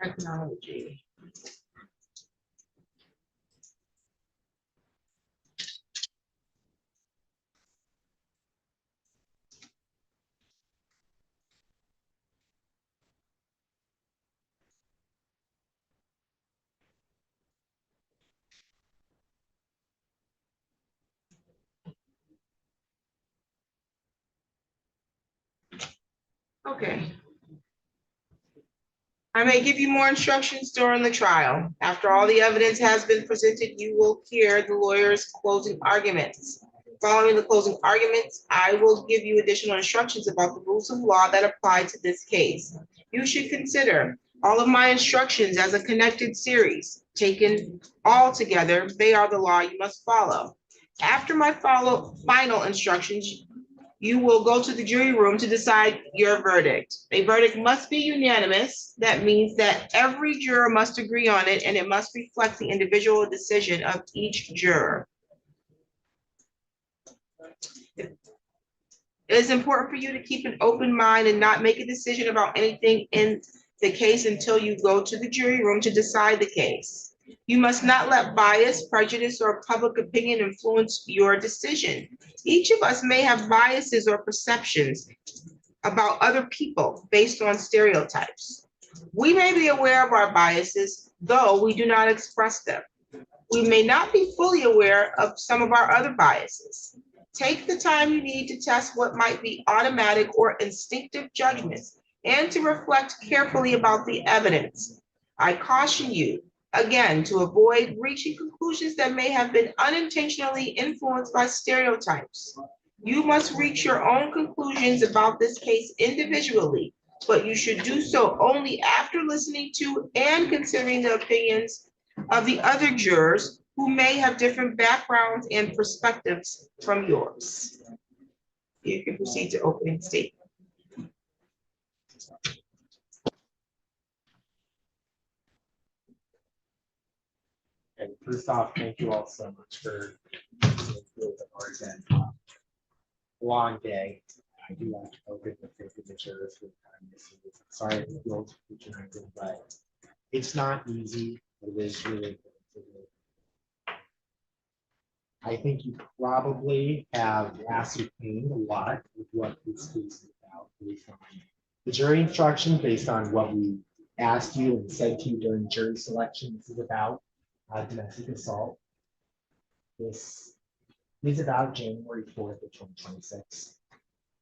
Technology. Okay. I may give you more instructions during the trial. After all the evidence has been presented, you will hear the lawyer's closing arguments. Following the closing arguments, I will give you additional instructions about the rules of law that apply to this case. You should consider all of my instructions as a connected series. Taken all together, they are the law you must follow. After my final instructions, you will go to the jury room to decide your verdict. A verdict must be unanimous. That means that every juror must agree on it, and it must reflect the individual decision of each juror. It is important for you to keep an open mind and not make a decision about anything in the case until you go to the jury room to decide the case. You must not let bias, prejudice, or public opinion influence your decision. Each of us may have biases or perceptions about other people based on stereotypes. We may be aware of our biases, though we do not express them. We may not be fully aware of some of our other biases. Take the time you need to test what might be automatic or instinctive judgments and to reflect carefully about the evidence. I caution you, again, to avoid reaching conclusions that may have been unintentionally influenced by stereotypes. You must reach your own conclusions about this case individually, but you should do so only after listening to and considering the opinions of the other jurors who may have different backgrounds and perspectives from yours. You can proceed to opening statement. And first off, thank you all so much for the hard and long day. I do want to open the signature for the time this is. Sorry if it feels patronizing, but it's not easy. It is really difficult. I think you probably have ascertained a lot of what this case is about based on the jury instruction, based on what we asked you and said to you during jury selection. This is about domestic assault. This is about January 4th of 2026.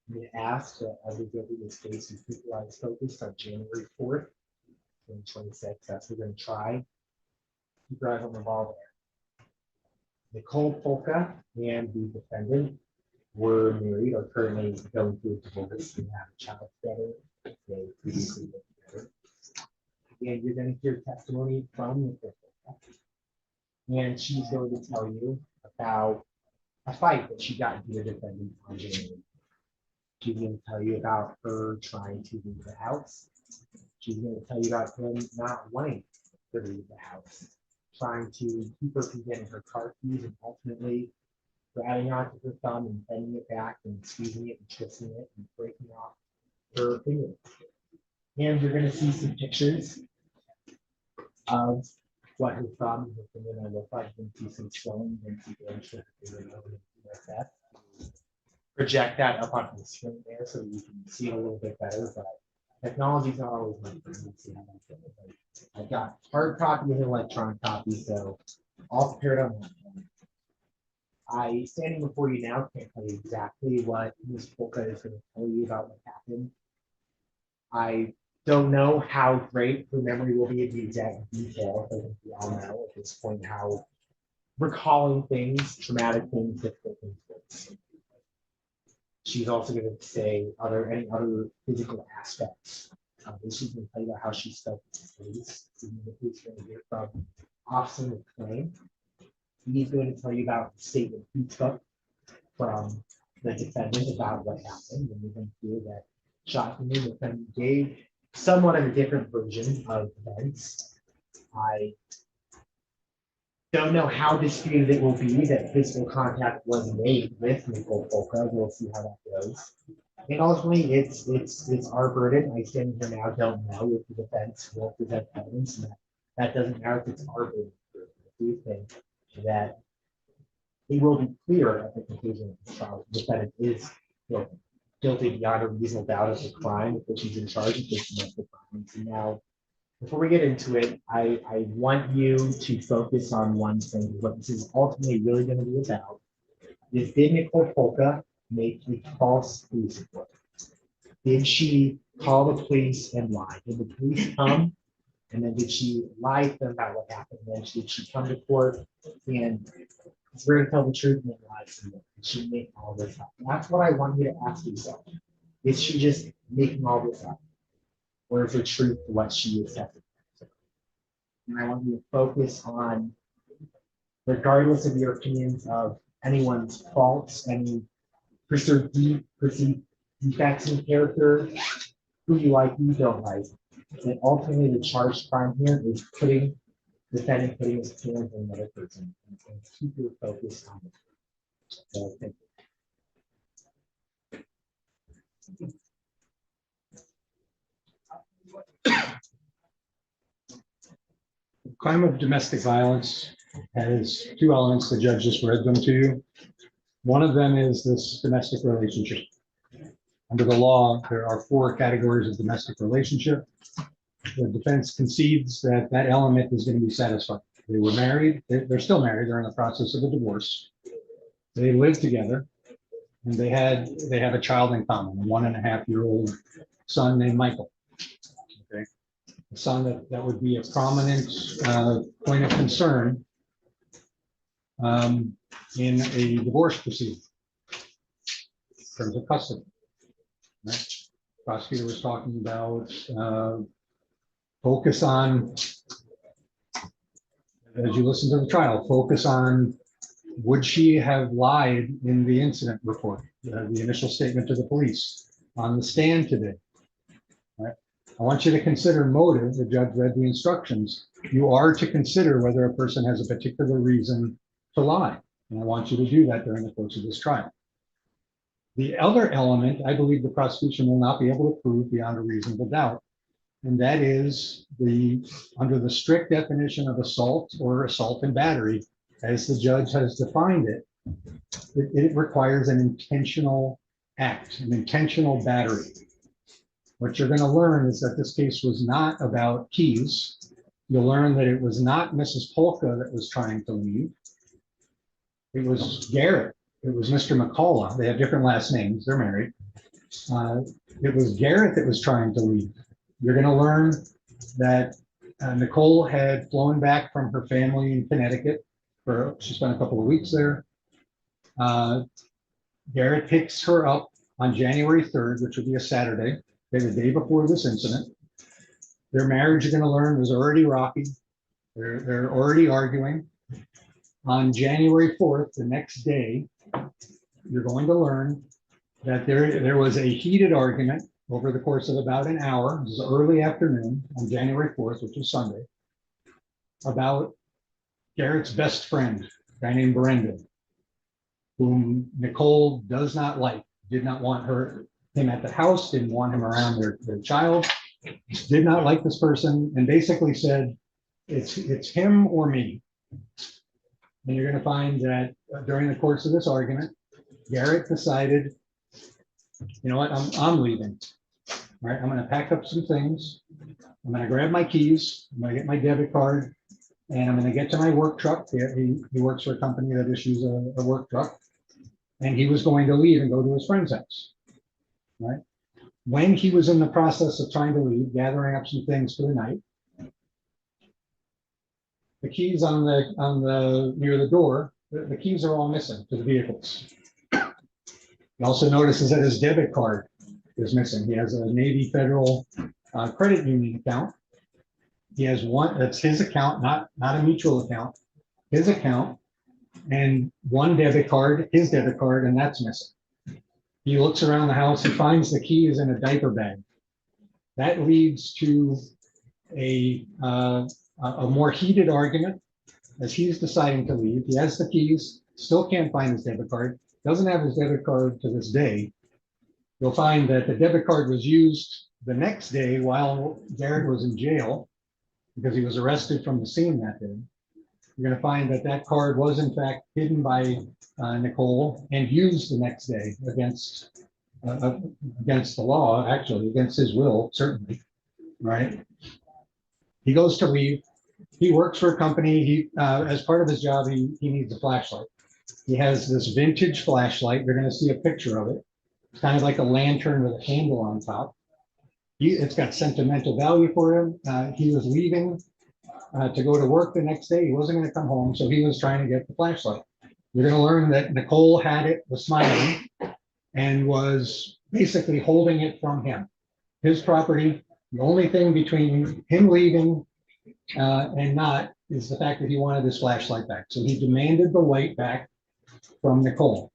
We asked that as we go through this case, we keep your eyes focused on January 4th, 2026. That's what we're going to try. Keep your eyes on the ball there. Nicole Polka and the defendant were married or currently going through a divorce and have a child together. They previously lived together. And you're going to hear testimony from Nicole Polka. And she's going to tell you about a fight that she got into the defendant on January. She's going to tell you about her trying to leave the house. She's going to tell you about him not wanting her to leave the house, trying to keep her from getting her car keys and ultimately grabbing onto her thumb and bending it back and squeezing it and twisting it and breaking off her fingers. And you're going to see some pictures of what her thumb and her fingernail look like. You can see some swelling and see damage to her fingernail and like that. Project that up onto the screen there so you can see it a little bit better, but technology is not always my friend. Let's see how that goes. I've got hard copy and electronic copy, so all prepared on that one. I, standing before you now, can't tell you exactly what Ms. Polka is going to tell you about what happened. I don't know how great her memory will be of the exact details. I think we all know at this point how recalling things, traumatic things, difficult things works. She's also going to say any other physical aspects. She's going to tell you about how she felt in the police. We're going to hear from Officer McClain. He's going to tell you about the statement he took from the defendant about what happened. And we're going to hear that shockingly, the defendant gave somewhat of a different version of events. I don't know how disputed it will be that physical contact was made with Nicole Polka. We'll see how that goes. And ultimately, it's our burden. I stand here now, don't know if the defense will present evidence, and that doesn't matter if it's our burden. I do think that it will be clear at the conclusion of the trial, the defendant is guilty, guilty beyond a reasonable doubt of the crime of which he's in charge of this domestic violence. And now, before we get into it, I want you to focus on one thing. What this is ultimately really going to be about is, did Nicole Polka make a false police report? Did she call the police and lie? Did the police come? And then did she lie to them about what happened? And then did she come to court and swear to tell the truth and then lie to them? Did she make all this up? And that's what I want you to ask yourself. Is she just making all this up? Or is it truth to what she is saying? And I want you to focus on, regardless of your opinions of anyone's faults, any perceived defects in character, who you like, who you don't like. And ultimately, the charged crime here is putting his hands on another person, and keep your focus on it. So, thank you. Crime of domestic violence has two elements. The judge just read them to you. One of them is this domestic relationship. Under the law, there are 4 categories of domestic relationship. The defense concedes that that element is going to be satisfied. They were married. They're still married. They're in the process of a divorce. They live together, and they have a child in common, a 1.5-year-old son named Michael. Okay, a son that would be a prominent point of concern in a divorce proceeding in terms of custody. Right? Prosecutor was talking about focus on, as you listen to the trial, focus on, would she have lied in the incident report, the initial statement to the police, on the stand today? Right? I want you to consider motive. The judge read the instructions. You are to consider whether a person has a particular reason to lie. And I want you to do that during the course of this trial. The other element, I believe the prosecution will not be able to prove beyond a reasonable doubt. And that is under the strict definition of assault or assault and battery, as the judge has defined it, it requires an intentional act, an intentional battery. What you're going to learn is that this case was not about keys. You'll learn that it was not Mrs. Polka that was trying to leave. It was Garrett. It was Mr. McCullough. They have different last names. They're married. It was Garrett that was trying to leave. You're going to learn that Nicole had flown back from her family in Connecticut. She spent a couple of weeks there. Garrett picks her up on January 3rd, which would be a Saturday, the day before this incident. Their marriage, you're going to learn, was already rocky. They're already arguing. On January 4th, the next day, you're going to learn that there was a heated argument over the course of about an hour. It was early afternoon on January 4th, which was Sunday, about Garrett's best friend, a guy named Brendan, whom Nicole does not like, did not want him at the house, didn't want him around their child, did not like this person, and basically said, it's him or me. And you're going to find that during the course of this argument, Garrett decided, you know what, I'm leaving. All right, I'm going to pack up some things. I'm going to grab my keys. I'm going to get my debit card, and I'm going to get to my work truck. He works for a company that issues a work truck, and he was going to leave and go to his friend's house. Right? When he was in the process of trying to leave, gathering up some things for the night, the keys on the near the door, the keys are all missing to the vehicles. He also notices that his debit card is missing. He has a Navy Federal credit union account. He has one, that's his account, not a mutual account, his account, and one debit card, his debit card, and that's missing. He looks around the house, he finds the keys in a diaper bag. That leads to a more heated argument as he's deciding to leave. He has the keys, still can't find his debit card, doesn't have his debit card to this day. You'll find that the debit card was used the next day while Garrett was in jail because he was arrested from the scene that day. You're going to find that that card was in fact hidden by Nicole and used the next day against the law, actually against his will, certainly, right? He goes to leave. He works for a company. He, as part of his job, he needs a flashlight. He has this vintage flashlight. You're going to see a picture of it. It's kind of like a lantern with a handle on top. It's got sentimental value for him. He was leaving to go to work the next day. He wasn't going to come home, so he was trying to get the flashlight. You're going to learn that Nicole had it, was smiling, and was basically holding it from him. His property. The only thing between him leaving and not is the fact that he wanted his flashlight back. So he demanded the light back from Nicole.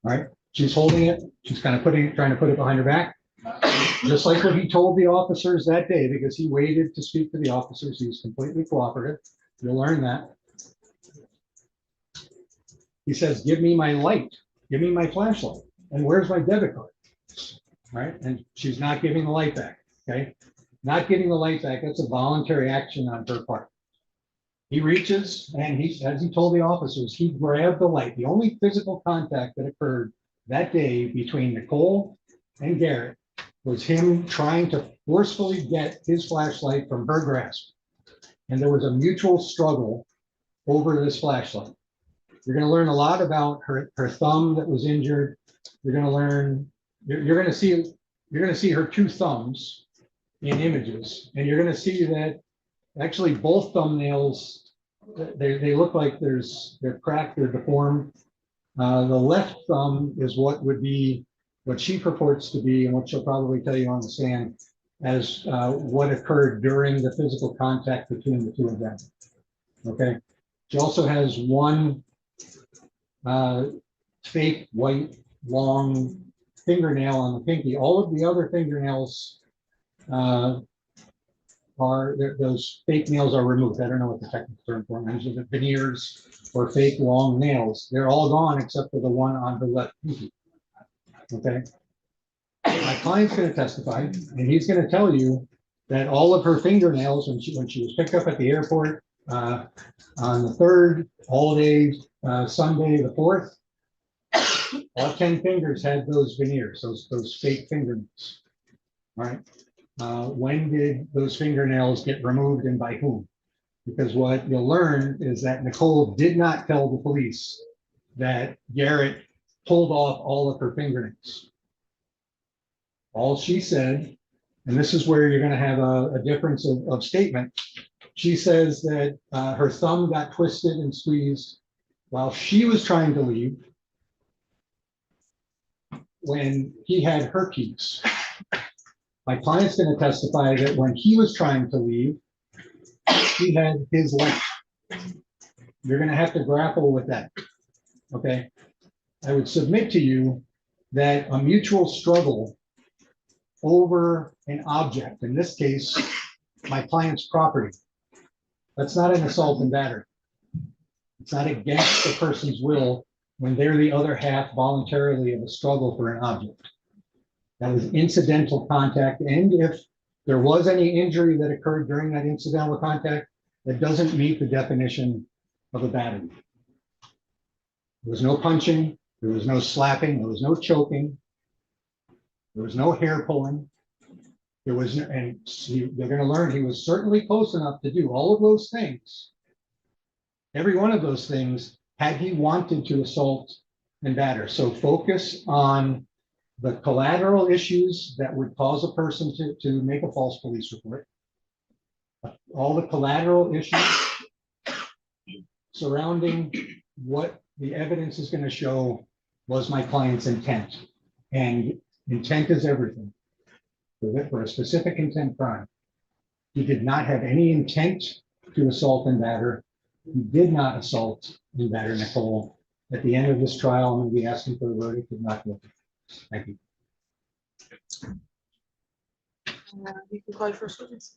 All right, she's holding it. She's kind of trying to put it behind her back, just like what he told the officers that day, because he waited to speak to the officers. He was completely cooperative. You'll learn that. He says, "Give me my light. Give me my flashlight. And where's my debit card?" All right, and she's not giving the light back. Okay, not giving the light back. That's a voluntary action on her part. He reaches and as he told the officers, he grabbed the light. The only physical contact that occurred that day between Nicole and Garrett was him trying to forcefully get his flashlight from her grasp. And there was a mutual struggle over this flashlight. You're going to learn a lot about her thumb that was injured. You're going to learn, you're going to see her two thumbs in images, and you're going to see that actually both thumbnails, they look like they're cracked, they're deformed. The left thumb is what she purports to be, and what she'll probably tell you on the stand as what occurred during the physical contact between the two of them. Okay. She also has one fake white long fingernail on the pinky. All of the other fingernails those fake nails are removed. I don't know what the technical term for them is. The veneers or fake long nails. They're all gone except for the one on her left pinky. Okay. My client's going to testify, and he's going to tell you that all of her fingernails, when she was picked up at the airport on the 3rd, all day Sunday the 4th, all 10 fingers had those veneers, those fake fingernails. All right. When did those fingernails get removed and by whom? Because what you'll learn is that Nicole did not tell the police that Garrett pulled off all of her fingernails. All she said, and this is where you're going to have a difference of statement. She says that her thumb got twisted and squeezed while she was trying to leave when he had her keys. My client's going to testify that when he was trying to leave, he had his light. You're going to have to grapple with that. Okay. I would submit to you that a mutual struggle over an object, in this case, my client's property, that's not an assault and battery. It's not against the person's will when they're the other half voluntarily of a struggle for an object. That was incidental contact, and if there was any injury that occurred during that incidental contact, that doesn't meet the definition of a battery. There was no punching, there was no slapping, there was no choking, there was no hair pulling. There was, and they're going to learn he was certainly close enough to do all of those things. Every one of those things, had he wanted to assault and batter. So focus on the collateral issues that would cause a person to make a false police report. All the collateral issues surrounding what the evidence is going to show was my client's intent. And intent is everything. For a specific intent crime, he did not have any intent to assault and batter. He did not assault and batter Nicole. At the end of this trial, I'm going to be asking for a verdict of not guilty. Thank you. You can call your first witness.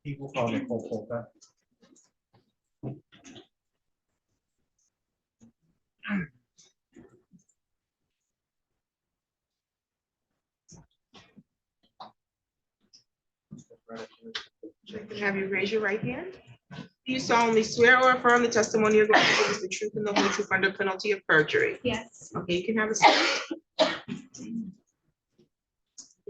He will call Nicole Polka. Have you raise your right hand? Do you solemnly swear or affirm the testimony you're going to give is the truth and the whole truth under penalty of perjury? Yes. Okay, you can have a seat.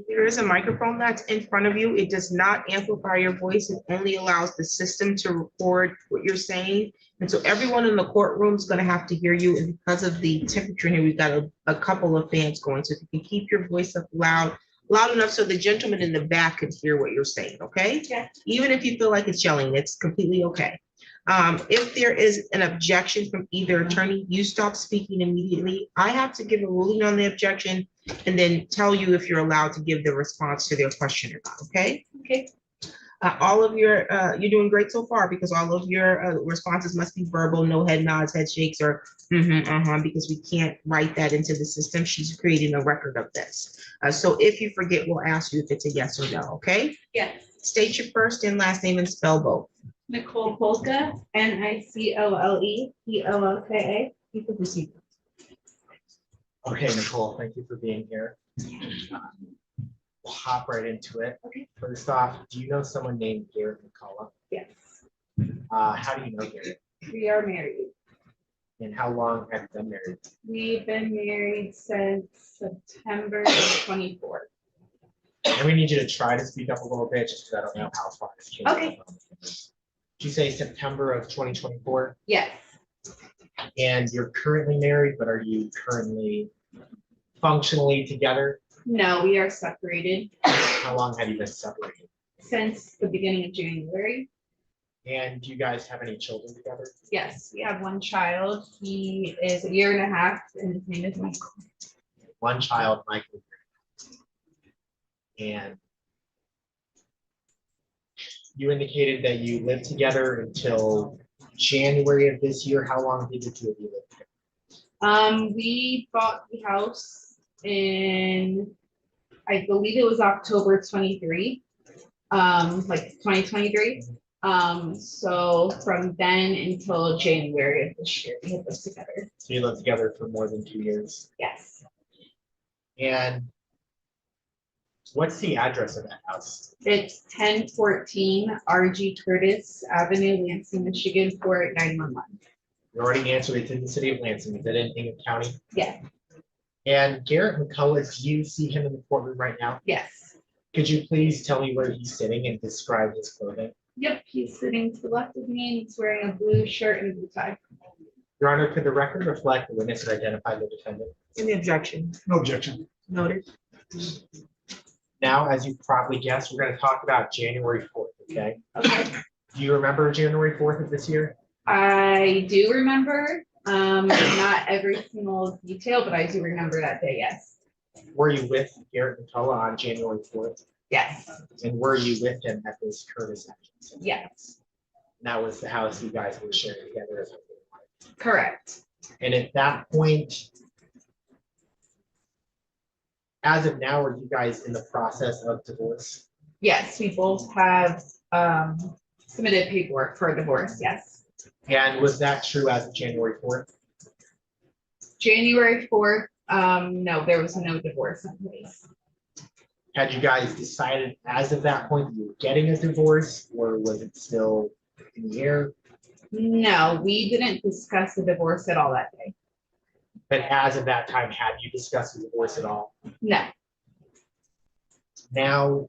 There is a microphone that's in front of you. It does not amplify your voice. It only allows the system to record what you're saying. And so everyone in the courtroom is going to have to hear you. And because of the temperature here, we've got a couple of fans going. So if you can keep your voice up loud enough so the gentleman in the back can hear what you're saying, okay? Yeah. Even if you feel like it's yelling, it's completely okay. If there is an objection from either attorney, you stop speaking immediately. I have to give a ruling on the objection and then tell you if you're allowed to give the response to their question or not, okay? Okay. All of your, you're doing great so far because all of your responses must be verbal, no head nods, head shakes, or because we can't write that into the system. She's creating a record of this. So if you forget, we'll ask you if it's a yes or no, okay? Yes. State your first and last name and spell both. Nicole Polka, NICOLE POLKA. You can proceed. Okay, Nicole, thank you for being here. We'll hop right into it. Okay. First off, do you know someone named Garrett McCullough? Yes. How do you know Garrett? We are married. And how long have you been married? We've been married since September 24th. And we need you to try to speak up a little bit, just because I don't know how far this came. Okay. Did you say September of 2024? Yes. And you're currently married, but are you currently functionally together? No, we are separated How long have you been separated? since the beginning of January. And do you guys have any children together? Yes, we have one child. He is a year and a half and his name is Michael. One child, Michael. And you indicated that you lived together until January of this year. How long did the two of you live together? We bought the house in, I believe it was October 23, like 2023. So from then until January of this year, we had lived together. So you lived together for more than 2 years. Yes. And what's the address of that house? It's 1014 RG Curtis Avenue, Lansing, Michigan, 48911. You already answered it's in the city of Lansing. Is that anything in county? Yeah. And Garrett McCullough, do you see him in the courtroom right now? Yes. Could you please tell me where he's sitting and describe his clothing? Yep, he's sitting to the left of me and he's wearing a blue shirt and a blue tie. Your Honor, could the record reflect the witness that identified the defendant? Any objection? No objection. Noted. Now, as you probably guessed, we're going to talk about January 4th, okay? Okay. Do you remember January 4th of this year? I do remember, not every single detail, but I do remember that day, yes. Were you with Garrett McCullough on January 4th? Yes, And were you with him at this Curtis action? yes, And that was the house you guys were sharing together as a family. correct. And at that point, as of now, are you guys in the process of divorce? Yes, we both have submitted paperwork for a divorce, yes. And was that true as of January 4th? January 4th, no, there was no divorce in place. Had you guys decided as of that point you were getting a divorce, or was it still in the air? No, we didn't discuss the divorce at all that day. But as of that time, had you discussed the divorce at all? No, Now,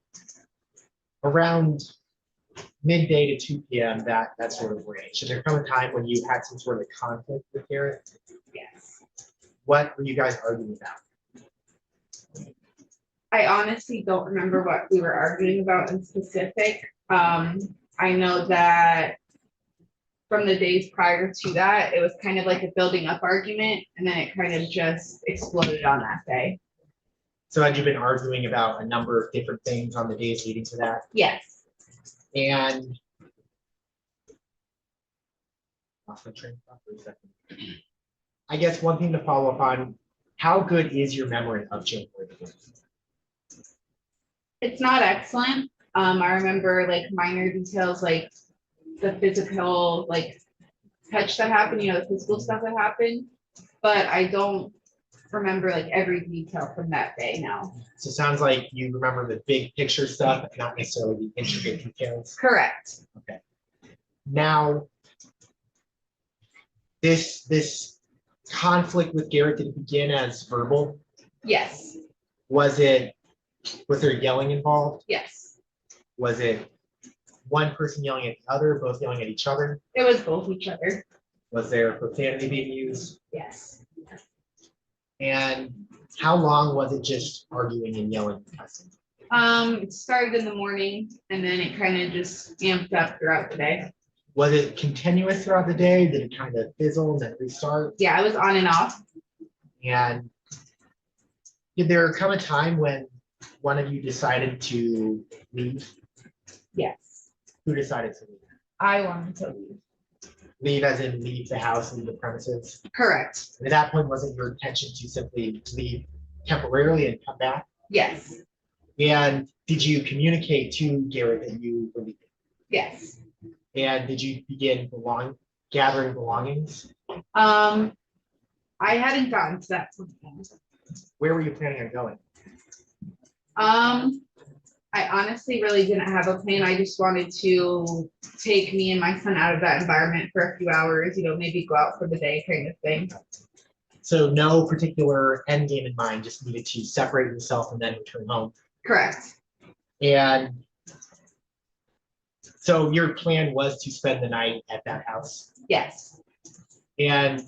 around midday to 2 p.m., that sort of range. Should there come a time when you had some sort of conflict with Garrett? yes. What were you guys arguing about? I honestly don't remember what we were arguing about in specific. I know that from the days prior to that, it was kind of like a building up argument, and then it kind of just exploded on that day. So had you been arguing about a number of different things on the days leading to that? Yes. And lost my train of thought for a second. I guess one thing to follow up on, how good is your memory of January 4th? It's not excellent. I remember like minor details, like the physical, like touch that happened, you know, the physical stuff that happened, but I don't remember like every detail from that day now. So it sounds like you remember the big picture stuff, but not necessarily the intricate details. Correct. Okay. Now, this conflict with Garrett, did it begin as verbal? Yes. Was there yelling involved? Yes. Was it one person yelling at the other, both yelling at each other? It was both each other. Was there profanity being used? Yes. And how long was it just arguing and yelling and cussing? It started in the morning and then it kind of just amped up throughout the day. Was it continuous throughout the day? Did it kind of fizzle and then restart? Yeah, it was on and off. And did there come a time when one of you decided to leave? Yes. Who decided to leave? I wanted to leave. Leave as in leave the house, leave the premises? Correct. And at that point, wasn't your intention to simply leave temporarily and come back? Yes. And did you communicate to Garrett that you were leaving? Yes. And did you begin gathering belongings? I hadn't gotten to that point yet. Where were you planning on going? I honestly really didn't have a plan. I just wanted to take me and my son out of that environment for a few hours, maybe go out for the day kind of thing. So no particular end game in mind, just needed to separate yourself and then return home. Correct. And so your plan was to spend the night at that house. Yes. And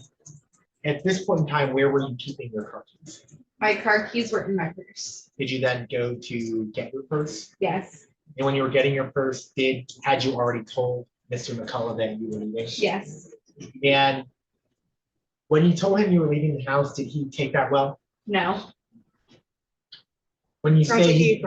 at this point in time, where were you keeping your car keys? My car keys were in my purse. Did you then go to get your purse? Yes. And when you were getting your purse, had you already told Mr. McCullough that you were leaving? Yes. And when you told him you were leaving the house, did he take that well? No. When you say he,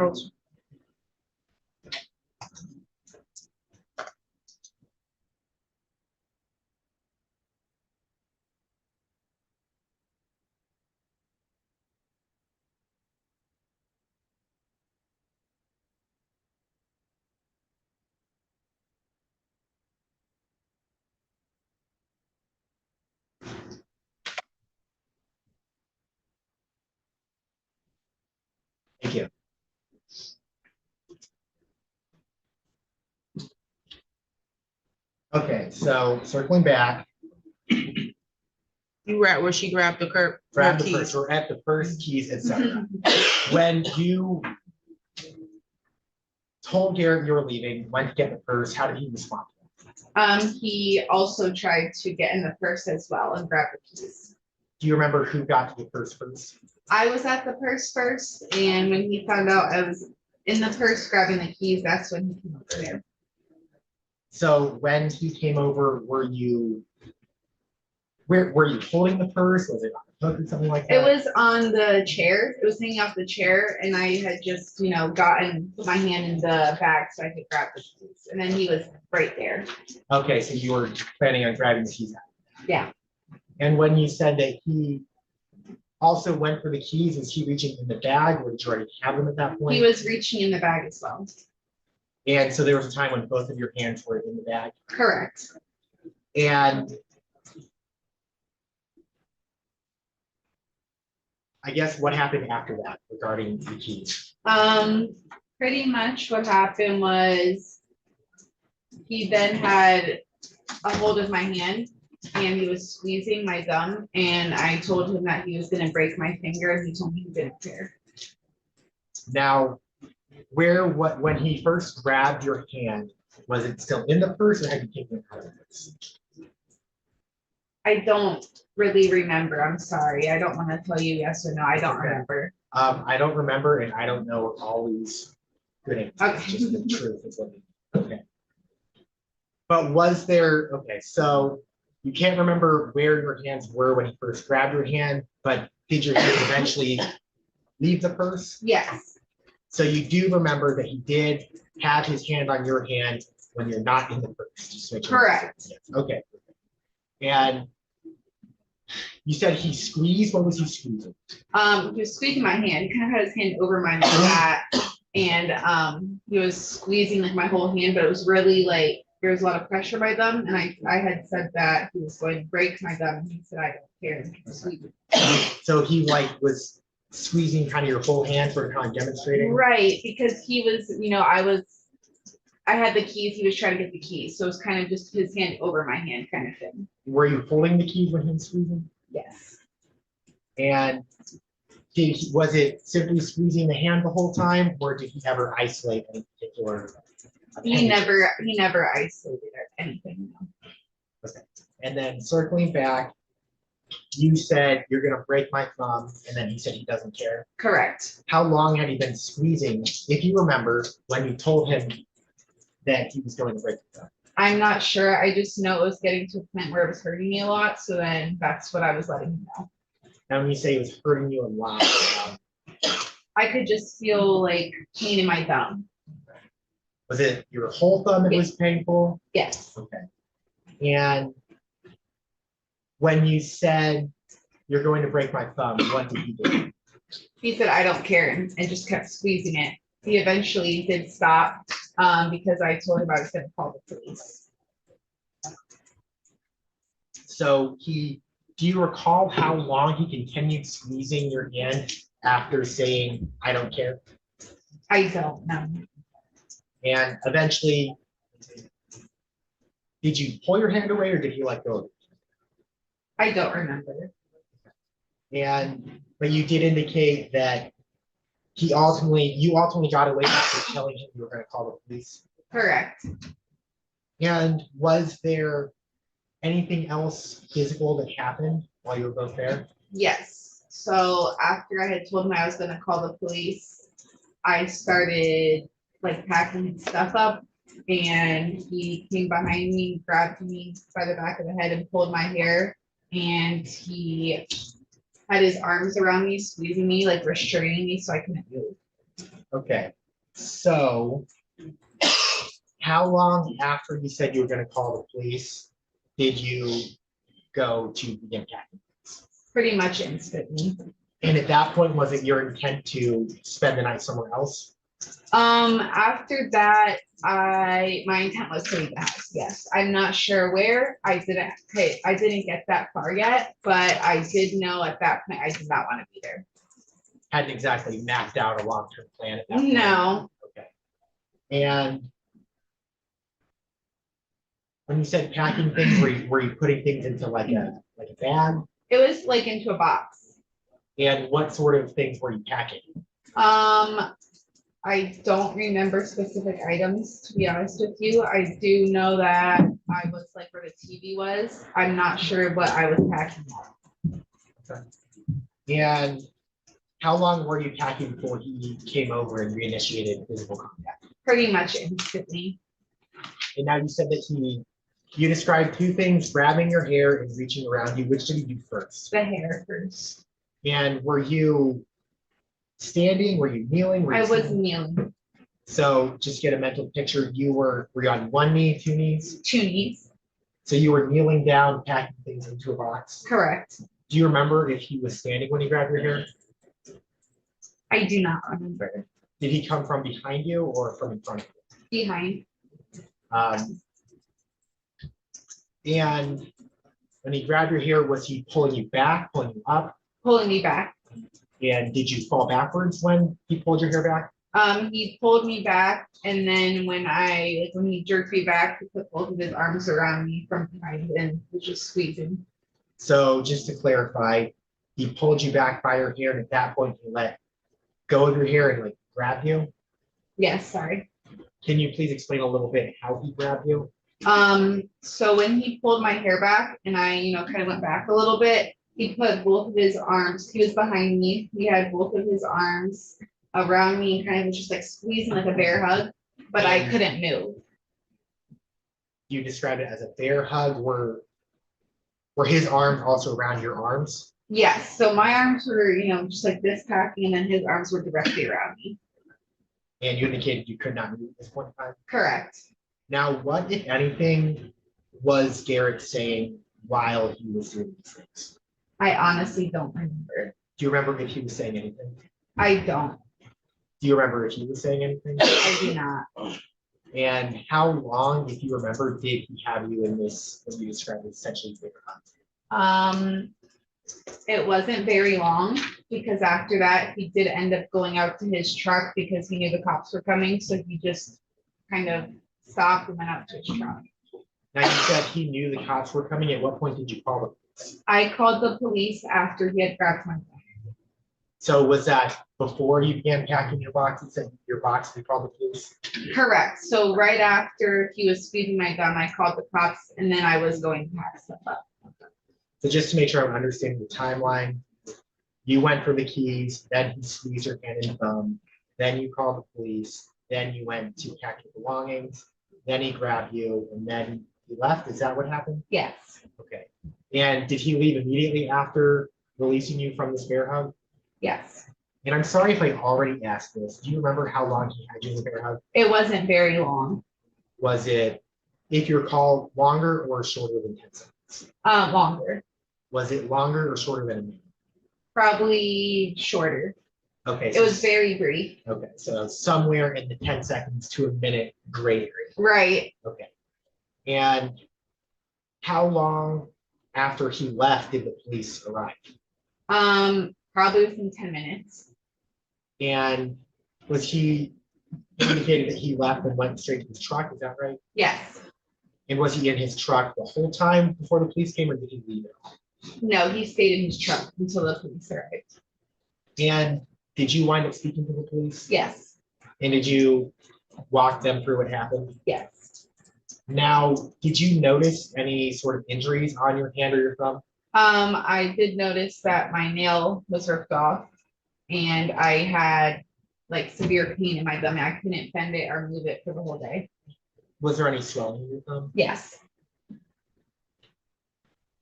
thank you. Okay, so circling back, You were at where she grabbed the grab the keys. purse, we're at the purse, keys, etc. When you told Garrett you were leaving, went to get the purse, how did he respond? He also tried to get in the purse as well and grab the keys. Do you remember who got to the purse first? I was at the purse first, and when he found out I was in the purse grabbing the keys, that's when he came over there. So when he came over, were you holding the purse? Was it on a hook or something like that? It was on the chair. It was hanging off the chair, and I had just, put my hand in the bag so I could grab the keys. And then he was right there. Okay, so you were planning on grabbing the keys out. Yeah. And when you said that he also went for the keys, was he reaching in the bag, or did you already have them at that point? He was reaching in the bag as well. And so there was a time when both of your hands were in the bag. Correct. And I guess what happened after that regarding the keys? Pretty much what happened was he then had a hold of my hand and he was squeezing my gum, and I told him that he was gonna break my finger, and he told me he didn't care. Now, when he first grabbed your hand, was it still in the purse or had you taken it out of the purse? I don't really remember. I'm sorry. I don't want to tell you yes or no. I don't remember. I don't remember, and I don't know always good answers. Okay. Just the truth is what okay. But was there, okay, so you can't remember where your hands were when he first grabbed your hand, but did your hand eventually leave the purse? Yes. So you do remember that he did have his hand on your hand when you're not in the purse. Just to make sure. Correct. Yes. Okay. And you said he squeezed. What was he squeezing? He was squeezing my hand. He kind of had his hand over my back, and he was squeezing like my whole hand, but it was really like there was a lot of pressure by them, and I had said that he was going to break my thumb, and he said, I don't care. So he like was squeezing kind of your whole hand, sort of kind of demonstrating? Right, because he was, I had the keys, he was trying to get the keys, so it was kind of just his hand over my hand kind of thing. Were you holding the keys when he was squeezing? Yes. And was it simply squeezing the hand the whole time, or did he ever isolate any particular? He never isolated anything. No. And then circling back, you said you're gonna break my thumb, and then he said he doesn't care. Correct. How long had he been squeezing, if you remember, when you told him that he was going to break the thumb? I'm not sure. I just know it was getting to a point where it was hurting me a lot. So then that's what I was letting him know. Now, when you say it was hurting you a lot, I could just feel like pain in my thumb. was it your whole thumb that was painful? Yes. Okay. And when you said you're going to break my thumb, what did he do? He said, I don't care, and just kept squeezing it. He eventually did stop because I told him I was going to call the police. So do you recall how long he continued squeezing your hand after saying, I don't care? I don't know. And eventually, did you pull your hand away or did he let go of it? I don't remember. But you did indicate that you ultimately got away after telling him you were going to call the police. Correct. And was there anything else physical that happened while you were both there? Yes. So after I had told him I was going to call the police, I started like packing his stuff up, and he came behind me, grabbed me by the back of the head and pulled my hair, and he had his arms around me, squeezing me, like restraining me so I couldn't move. Okay, so how long after you said you were going to call the police did you go to begin packing? Pretty much instantly. And at that point, was it your intent to spend the night somewhere else? After that, my intent was to leave the house. Yes, I'm not sure where. I didn't get that far yet, but I did know at that point I did not want to be there. Hadn't exactly mapped out a long-term plan at that point. No. Okay. And when you said packing things, were you putting things into like a bag? It was like into a box. And what sort of things were you packing? I don't remember specific items, to be honest with you. I do know that I was like where the TV was. I'm not sure what I was packing. Okay. And how long were you packing before he came over and reinitiated physical contact? Pretty much instantly. And now you said that you described two things, grabbing your hair and reaching around you. Which did he do first? The hair first. And were you standing? Were you kneeling? I was kneeling. So just get a mental picture. Were you on one knee, two knees? Two knees. So you were kneeling down, packing things into a box. Correct. Do you remember if he was standing when he grabbed your hair? I do not remember. Did he come from behind you or from in front of you? Behind. And when he grabbed your hair, was he pulling you back, pulling you up? Pulling me back. And did you fall backwards when he pulled your hair back? He pulled me back, and then when he jerked me back, he put both of his arms around me from behind and was just squeezing. So just to clarify, he pulled you back by your hair, and at that point he let go of your hair and like grabbed you? Yes, sorry. Can you please explain a little bit how he grabbed you? So when he pulled my hair back and I, kind of went back a little bit, he put both of his arms, he was behind me, he had both of his arms around me and kind of was just like squeezing like a bear hug, but I couldn't move. You described it as a bear hug. Were his arms also around your arms? Yes, so my arms were, just like this packing, and then his arms were directly around me. And you indicated you could not move at this point in time? Correct. Now, what, if anything, was Garrett saying while he was doing these things? I honestly don't remember. Do you remember if he was saying anything? I don't. Do you remember if he was saying anything? I do not. And how long, if you remember, did he have you in this, what you described as essentially bear hug? It wasn't very long because after that, he did end up going out to his truck because he knew the cops were coming. So he just kind of stopped and went out to his truck. Now, you said he knew the cops were coming. At what point did you call the police? I called the police after he had grabbed my phone. So was that before you began packing your boxes and your box, you called the police? Correct. So right after he was squeezing my gum, I called the cops and then I was going to pack stuff up. So just to make sure I'm understanding the timeline, you went for the keys, then he squeezed your hand and thumb, then you called the police, then you went to pack your belongings, then he grabbed you, and then he left. Is that what happened? Yes. Okay. And did he leave immediately after releasing you from this bear hug? Yes. And I'm sorry if I already asked this. Do you remember how long he had you in the bear hug? It wasn't very long. Was it, if you recall, longer or shorter than 10 seconds? Longer. Was it longer or shorter than a minute? Probably shorter. Okay. It was very brief. Okay, so somewhere in the 10 seconds to a minute gray area. Right. Okay. And how long after he left did the police arrive? Probably within 10 minutes. And was he indicated that he left and went straight to his truck? Is that right? Yes. And was he in his truck the whole time before the police came, or did he leave it all? No, he stayed in his truck until the police arrived. And did you wind up speaking to the police? Yes. And did you walk them through what happened? Yes. Now, did you notice any sort of injuries on your hand or your thumb? I did notice that my nail was ripped off and I had like severe pain in my thumb. I couldn't bend it or move it for the whole day. Was there any swelling in your thumb? Yes.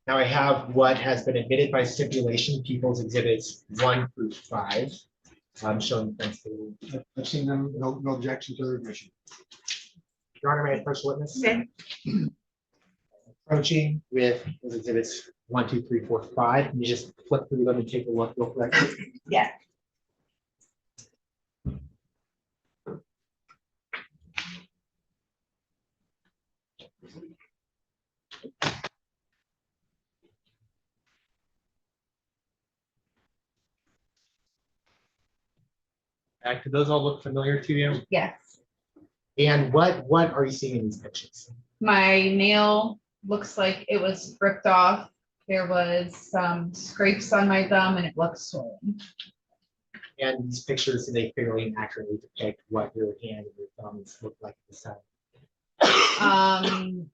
Now I have what has been admitted by stipulation, People's Exhibits 1 through 5. I'm showing the fence table. I've seen them, no objection to their admission. Your Honor, may I approach the witness? Okay. Approaching with those exhibits 1, 2, 3, 4, 5. Can you just flip through them and take a look real quick? Yeah. Do those all look familiar to you? Yes. And what are you seeing in these pictures? My nail looks like it was ripped off. There was some scrapes on my thumb and it looks swollen. And these pictures, do they fairly and accurately depict what your hand and your thumbs look like at this time?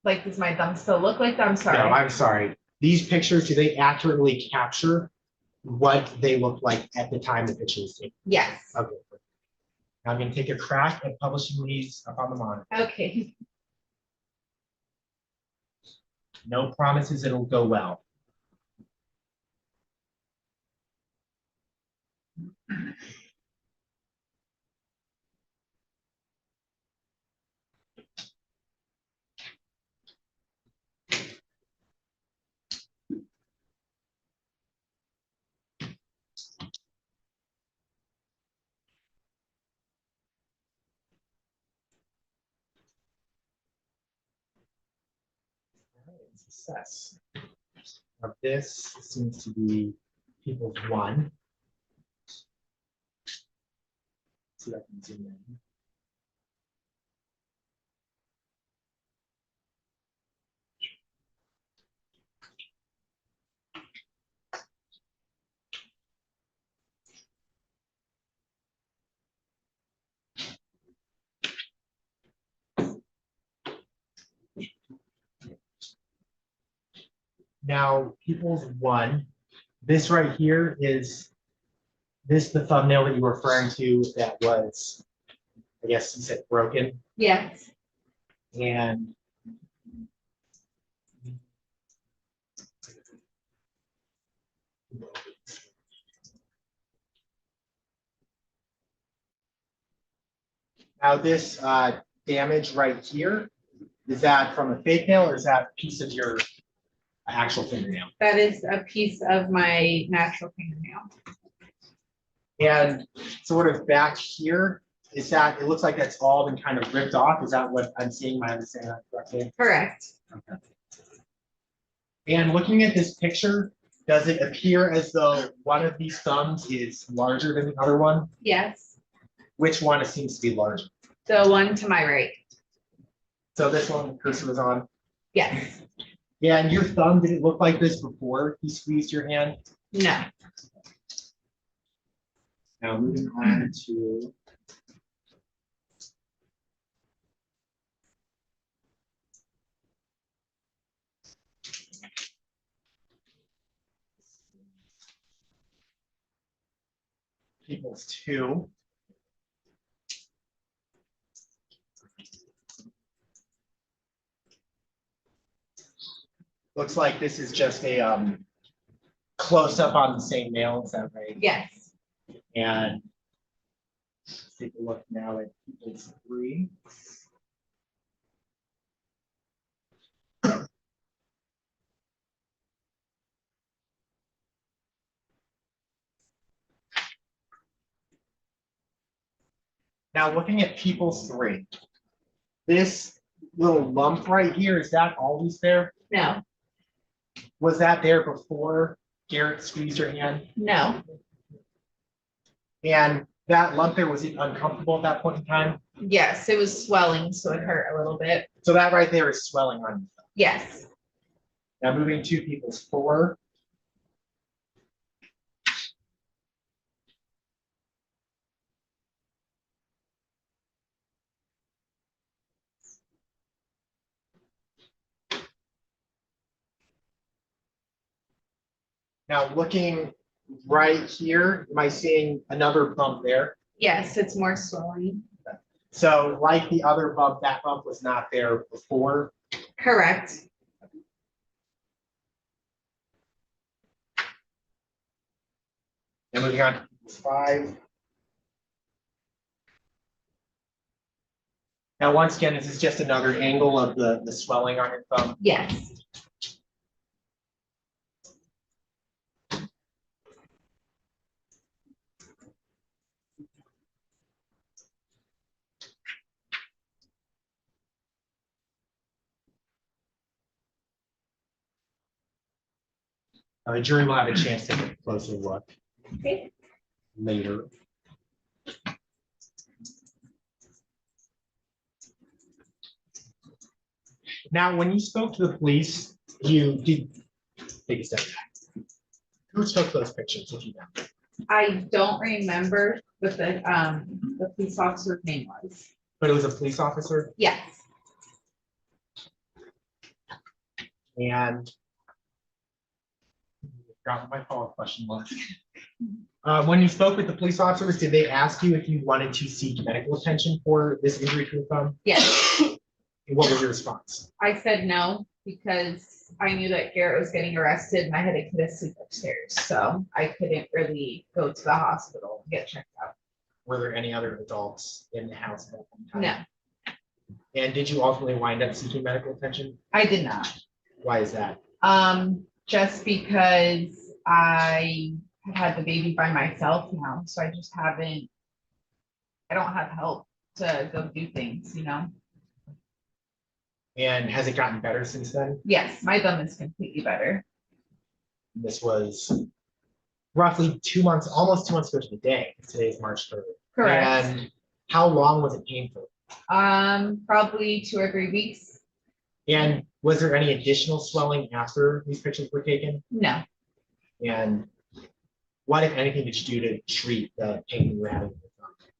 Like, does my thumb still look like that? I'm sorry. No, I'm sorry. These pictures, do they accurately capture what they look like at the time the picture was taken? Yes. Okay. Now I'm going to take a crack at publishing these up on the monitor. Okay. No promises it'll go well. Success. Now this seems to be People's 1. See if I can zoom in. Now, People's 1, this right here is this the thumbnail that you were referring to that was, I guess you said broken, Yes. and now this damage right here, is that from a fake nail or is that a piece of your actual fingernail? That is a piece of my natural fingernail. And sort of back here, is that, it looks like that's all been kind of ripped off. Is that what I'm seeing? Am I understanding that correctly? Correct. Okay. And looking at this picture, does it appear as though one of these thumbs is larger than the other one? Yes. Which one seems to be larger? The one to my right. So this one the cursor was on. Yes. Yeah, and your thumb, did it look like this before you squeezed your hand? No. Now moving on to. People's 2. Looks like this is just a close up on the same nail, is that right? Yes. And let's take a look now at people's 3. Now looking at people's 3, this little lump right here, is that always there? No. Was that there before Garrett squeezed your hand? No. And that lump there, was it uncomfortable at that point in time? Yes, it was swelling, so it hurt a little bit. So that right there is swelling on you. Yes. Now moving to people's 4. Now looking right here, am I seeing another bump there? Yes, it's more swelling. So like the other bump, that bump was not there before. Correct. And moving on to people's 5. Now, once again, this is just another angle of the swelling on your thumb. Yes. The jury will have a chance to take a closer look Okay. later. Now, when you spoke to the police, you did take a step back. Who took those pictures, if you know? I don't remember what the police officer's name was. But it was a police officer, Yes. and forgot what my follow-up question was. When you spoke with the police officers, did they ask you if you wanted to seek medical attention for this injury to the thumb? Yes. And what was your response? I said no because I knew that Garrett was getting arrested and I had a kid asleep upstairs, so I couldn't really go to the hospital and get checked out. Were there any other adults in the house at that time? No, And did you ultimately wind up seeking medical attention? I did not. Why is that? Just because I have had the baby by myself now, so I just haven't, I don't have help to go do things, you know? And has it gotten better since then? Yes, my thumb is completely better. This was roughly 2 months, almost 2 months ago to the day. Today is March 3rd. Correct. And how long was it painful? Probably 2 or 3 weeks. And was there any additional swelling after these pictures were taken? No, And what, if anything, did you do to treat the pain you were having?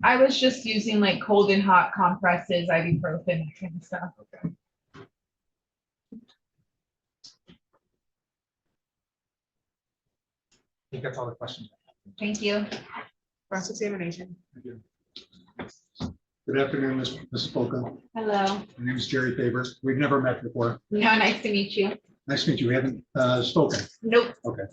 I was just using like cold and hot compresses, ibuprofen, that kind of stuff. Okay. I think that's all the questions. Thank you. Cross-examination. Good afternoon, Ms. Polka. Hello. My name is Jerry Faber. We've never met before. No, nice to meet you. Nice to meet you. We haven't spoken. Nope. Okay.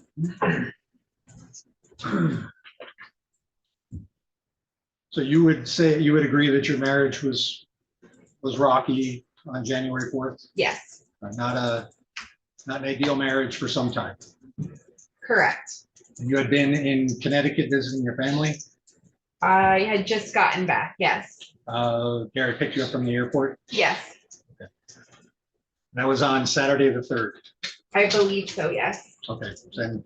So you would say, you would agree that your marriage was rocky on January 4th? Yes, Not an ideal marriage for some time. correct. And you had been in Connecticut visiting your family? I had just gotten back, yes, Garrett picked you up from the airport. yes, That was on Saturday the 3rd. I believe so, yes, Okay, then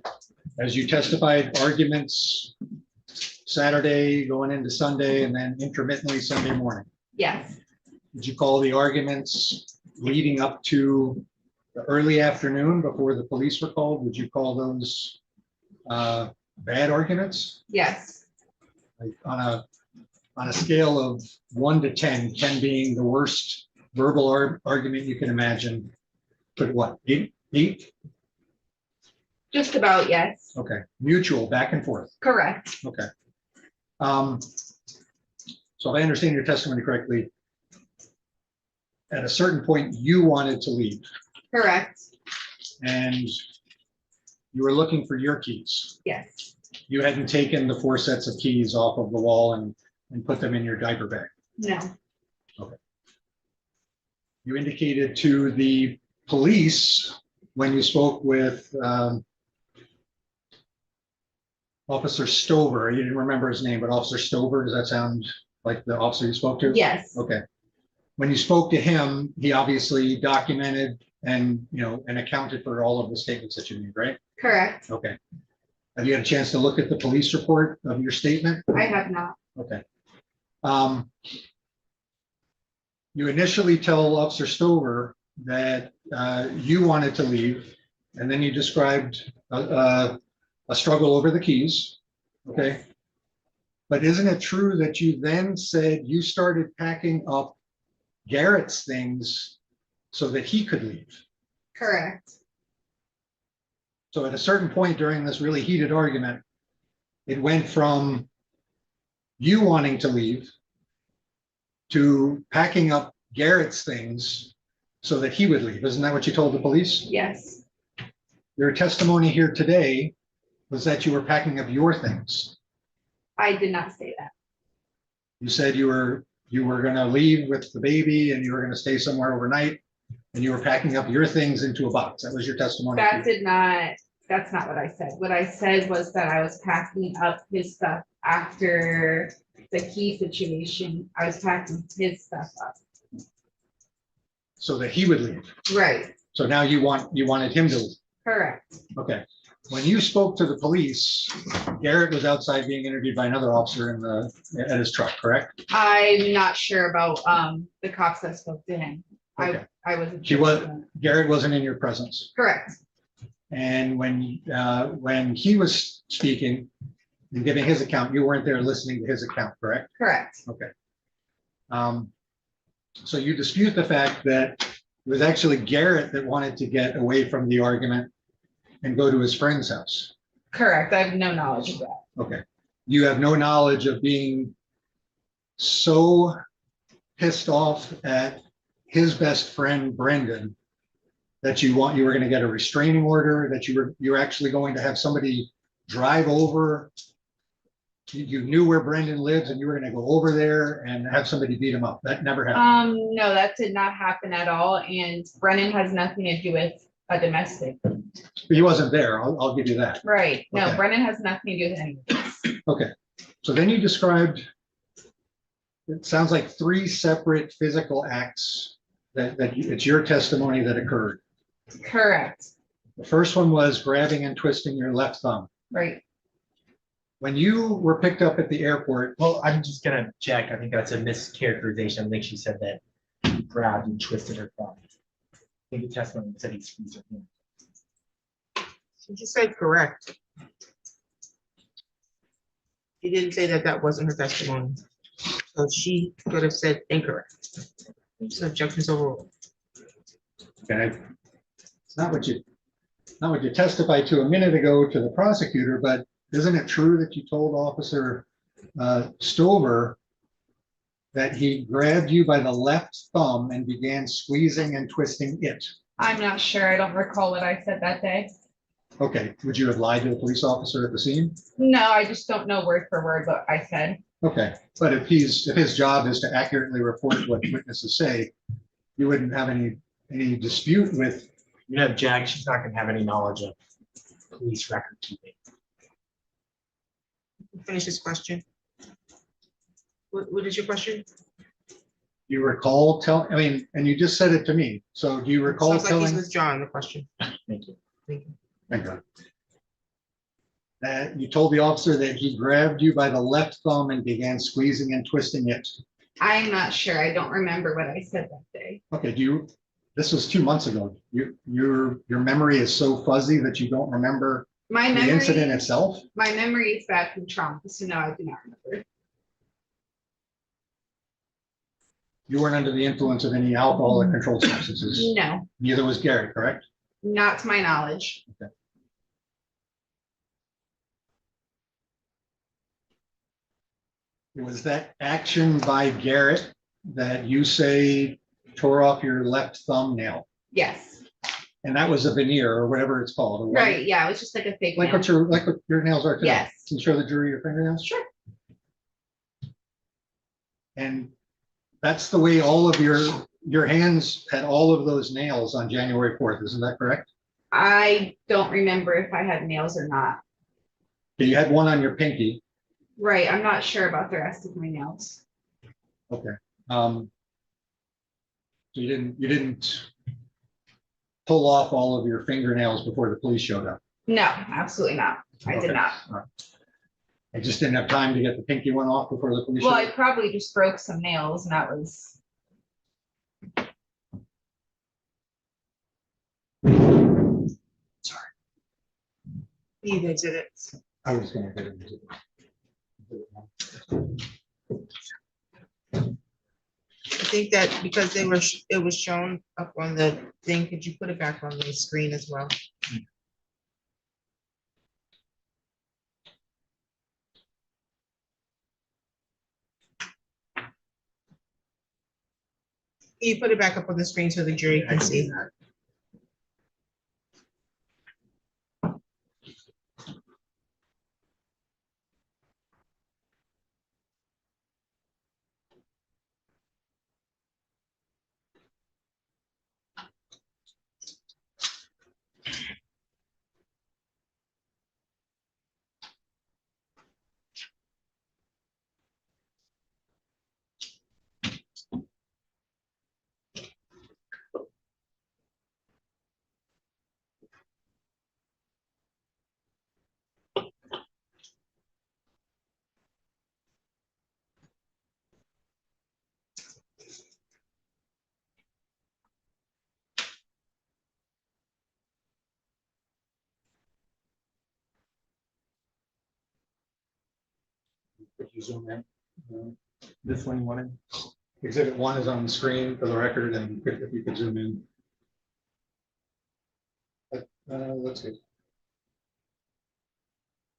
as you testified, arguments Saturday going into Sunday and then intermittently Sunday morning. yes, Did you call the arguments leading up to the early afternoon before the police were called? Would you call those bad arguments? yes, Like on a scale of 1 to 10, 10 being the worst verbal argument you can imagine, put what, 8? 8? just about, yes, Okay, mutual, back and forth. correct, Okay. So if I understand your testimony correctly, at a certain point, you wanted to leave correct, and you were looking for your keys. yes, You hadn't taken the 4 sets of keys off of the wall and put them in your diaper bag. no, You indicated to the police when you spoke with Officer Stover, you didn't remember his name, but Officer Stover, does that sound like the officer you spoke to? yes, Okay. When you spoke to him, he obviously documented and, and accounted for all of the statements that you made, right? correct, Okay. Have you had a chance to look at the police report of your statement? I have not, Okay. You initially tell Officer Stover that you wanted to leave, and then you described a struggle over the keys. Okay. But isn't it true that you then said you started packing up Garrett's things so that he could leave? correct, So at a certain point during this really heated argument, it went from you wanting to leave to packing up Garrett's things so that he would leave. Isn't that what you told the police? yes, Your testimony here today was that you were packing up your things. I did not say that, You said you were going to leave with the baby and you were going to stay somewhere overnight and you were packing up your things into a box. That was your testimony. that's not what I said. What I said was that I was packing up his stuff after the key situation. I was packing his stuff up. So that he would leave. Right, So now you wanted him to leave. correct, Okay. When you spoke to the police, Garrett was outside being interviewed by another officer at his truck, correct? I'm not sure about the cops that spoke to him. Okay. I wasn't. He sure was, about that. Garrett wasn't in your presence. Correct, And when he was speaking and giving his account, you weren't there listening to his account, correct? correct, Okay. So you dispute the fact that it was actually Garrett that wanted to get away from the argument and go to his friend's house. correct. I have no knowledge of that. Okay. You have no knowledge of being so pissed off at his best friend, Brendan, that you were going to get a restraining order, that you're actually going to have somebody drive over. You knew where Brendan lives and you were going to go over there and have somebody beat him up. That never happened. No, that did not happen at all. And Brennan has nothing to do with a domestic. But he wasn't there. I'll give you that. Right. No, Okay. Brennan has nothing to do with any of this. Okay. So then you described, it sounds like 3 separate physical acts it's your testimony that occurred. Correct. The first one was grabbing and twisting your left thumb. Right. When you were picked up at the airport, Well, I'm just gonna check. I think that's a mischaracterization. I think she said that he grabbed and twisted her thumb. I think the testimony said he squeezed her hand. She just said correct. She didn't say that wasn't her testimony. So she could have said incorrect. So objections overruled. okay, it's not what you testified to a minute ago to the prosecutor, but isn't it true that you told Officer Stover that he grabbed you by the left thumb and began squeezing and twisting it? I'm not sure. I don't recall what I said that day. Okay, would you have lied to the police officer at the scene? No, I just don't know word for word what I said. Okay, but if his job is to accurately report what witnesses say, you wouldn't have any dispute with. You know, Jack, she's not gonna have any knowledge of police record keeping. Finish this question. What is your question? You recall I mean, and you just said it to me, so do you recall Sounds like he's telling? withdrawing the question. Thank you. Thank you. Thank God. That you told the officer that he grabbed you by the left thumb and began squeezing and twisting it. I'm not sure. I don't remember what I said that day. Okay, this was 2 months ago. Your memory is so fuzzy that you don't remember My the incident memory, itself? my memory is bad from trauma, so no, I do not remember. You weren't under the influence of any alcohol or controlled substances. No, Neither was Garrett, correct? not to my knowledge. It was that action by Garrett that you say tore off your left thumbnail. Yes, And that was a veneer or whatever it's called. a white- right, yeah, it was just like a fake Like nail. what your nails are today. Yes. Can you show the jury your fingernails? Sure. And that's the way all of your hands had all of those nails on January 4th. Isn't that correct? I don't remember if I had nails or not. You had one on your pinky. Right, I'm not sure about the rest of my nails. Okay. So you didn't pull off all of your fingernails before the police showed up? No, absolutely not. I did Okay. not. All right. I just didn't have time to get the pinky one off before the police Well, showed I up? probably just broke some nails and that was, You exit it. I was gonna get into I think that because it was shown up on the thing, could you put it back on the screen as well? Can you put it back up on the screen so the jury can see that? Could you zoom in? This one you wanted? Exhibit 1 is on the screen for the record, and if you could zoom in. That's good.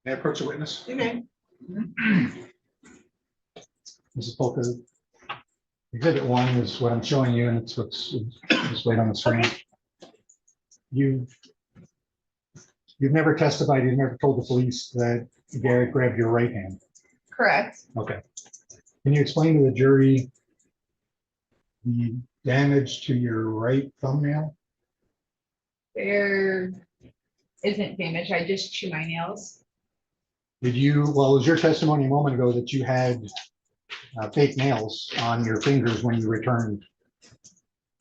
May I approach the witness? Okay. Mrs. Polka, exhibit 1 is what I'm showing you, and it's what's just right on the screen. Okay. You've never testified, you've never told the police that Garrett grabbed your right hand. correct. Okay. Can you explain to the jury the damage to your right thumbnail? There isn't damage. I just chew my nails. Well, it was your testimony a moment ago that you had fake nails on your fingers when you returned.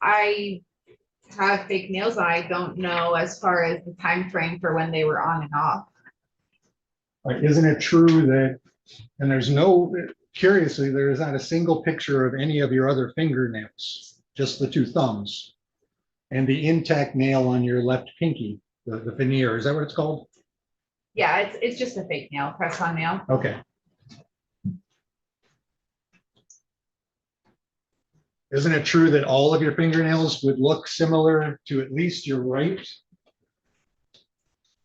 I have fake nails on. I don't know as far as the time frame for when they were on and off. Isn't it true that, and curiously, there is not a single picture of any of your other fingernails, just the 2 thumbs and the intact nail on your left pinky, the veneer, is that what it's called? Yeah, it's just a fake nail, press-on nail. Okay. Isn't it true that all of your fingernails would look similar to at least your right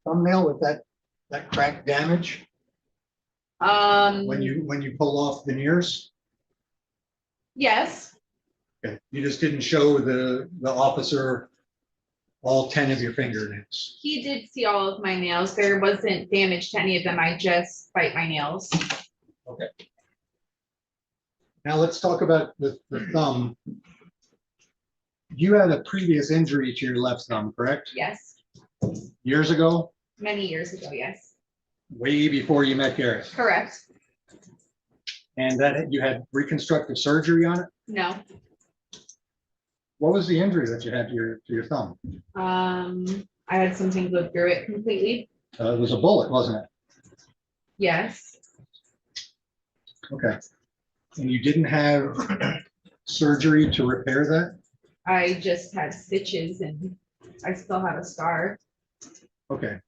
thumbnail with that crack damage when you pull off veneers? Yes, Okay, you just didn't show the officer all 10 of your fingernails. he did see all of my nails. There wasn't damage to any of them. I just bite my nails. Okay. Now let's talk about the thumb. You had a previous injury to your left thumb, correct? Yes, Years ago, many years ago, yes. way before you met Garrett. Correct. And that you had reconstructive surgery on it? No. What was the injury that you had to your thumb? I had something go through it completely. It was a bullet, wasn't it? Yes. Okay. And you didn't have surgery to repair that? I just had stitches and I still have a scar. Okay.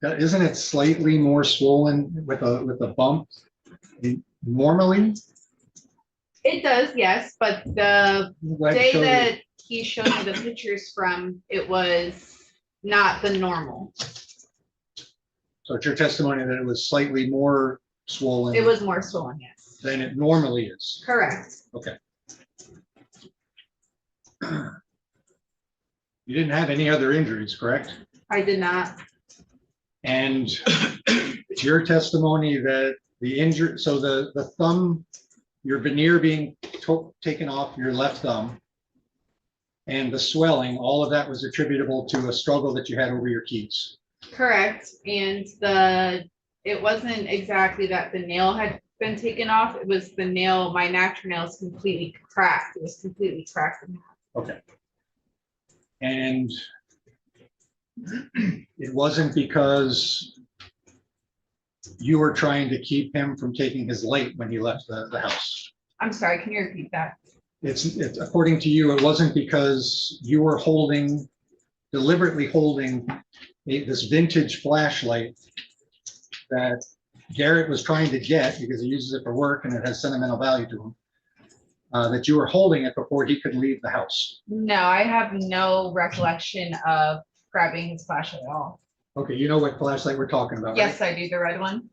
Isn't it slightly more swollen with a bump normally? It does, yes, but the Like, day so- that he showed me the pictures from, it was not the normal. So it's your testimony that it was slightly more swollen It was more swollen, yes. than it normally is. Correct. Okay. You didn't have any other injuries, correct? I did not. And it's your testimony that the injury, so the thumb, your veneer being taken off your left thumb and the swelling, all of that was attributable to a struggle that you had over your keys. Correct. And it wasn't exactly that the nail had been taken off. It was the nail, my natural nail is completely cracked. It was completely cracked. Okay. And it wasn't because you were trying to keep him from taking his late when he left the house. I'm sorry, can you repeat that? It's according to you, it wasn't because you were deliberately holding this vintage flashlight that Garrett was trying to get because he uses it for work and it has sentimental value to him, that you were holding it before he could leave the house. No, I have no recollection of grabbing his flashlight at all. Okay, you know what flashlight we're talking about, right? Yes, I do, the red one.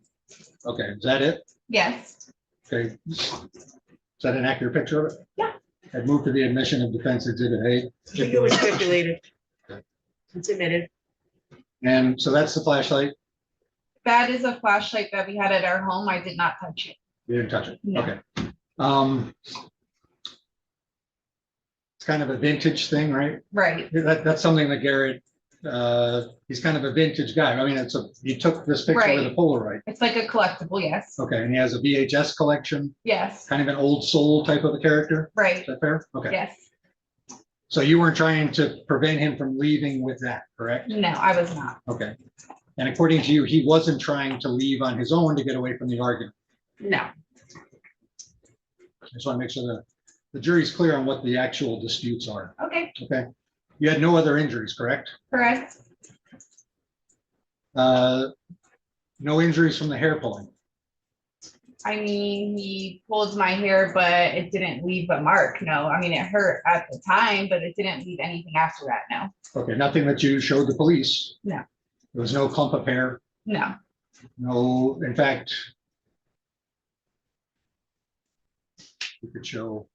Okay, is that it? Yes. Okay. Is that an accurate picture of it? Yeah. I'd move to the admission of defense exhibit A. It was stipulated. It's admitted. And so that's the flashlight. That is a flashlight that we had at our home. I did not touch it. You didn't touch it. No. Okay. It's kind of a vintage thing, right? Right. That's something that Garrett, he's kind of a vintage guy. I mean, he took this picture with a Right. Polaroid. It's like a collectible, yes. Okay, and he has a VHS collection, Yes. kind of an old soul type of a character. Right. Is that fair? Okay. Yes. So you weren't trying to prevent him from leaving with that, correct? No, I was not. Okay. And according to you, he wasn't trying to leave on his own to get away from the argument. No. I just want to make sure that the jury's clear on what the actual disputes are. Okay. Okay. You had no other injuries, correct? Correct. No injuries from the hair pulling. I mean, he pulled my hair, but it didn't leave a mark. No, I mean, it hurt at the time, but it didn't leave anything after that. No. Okay, nothing that you showed the police. No. There was no clump of hair. No. No, in fact, you could show.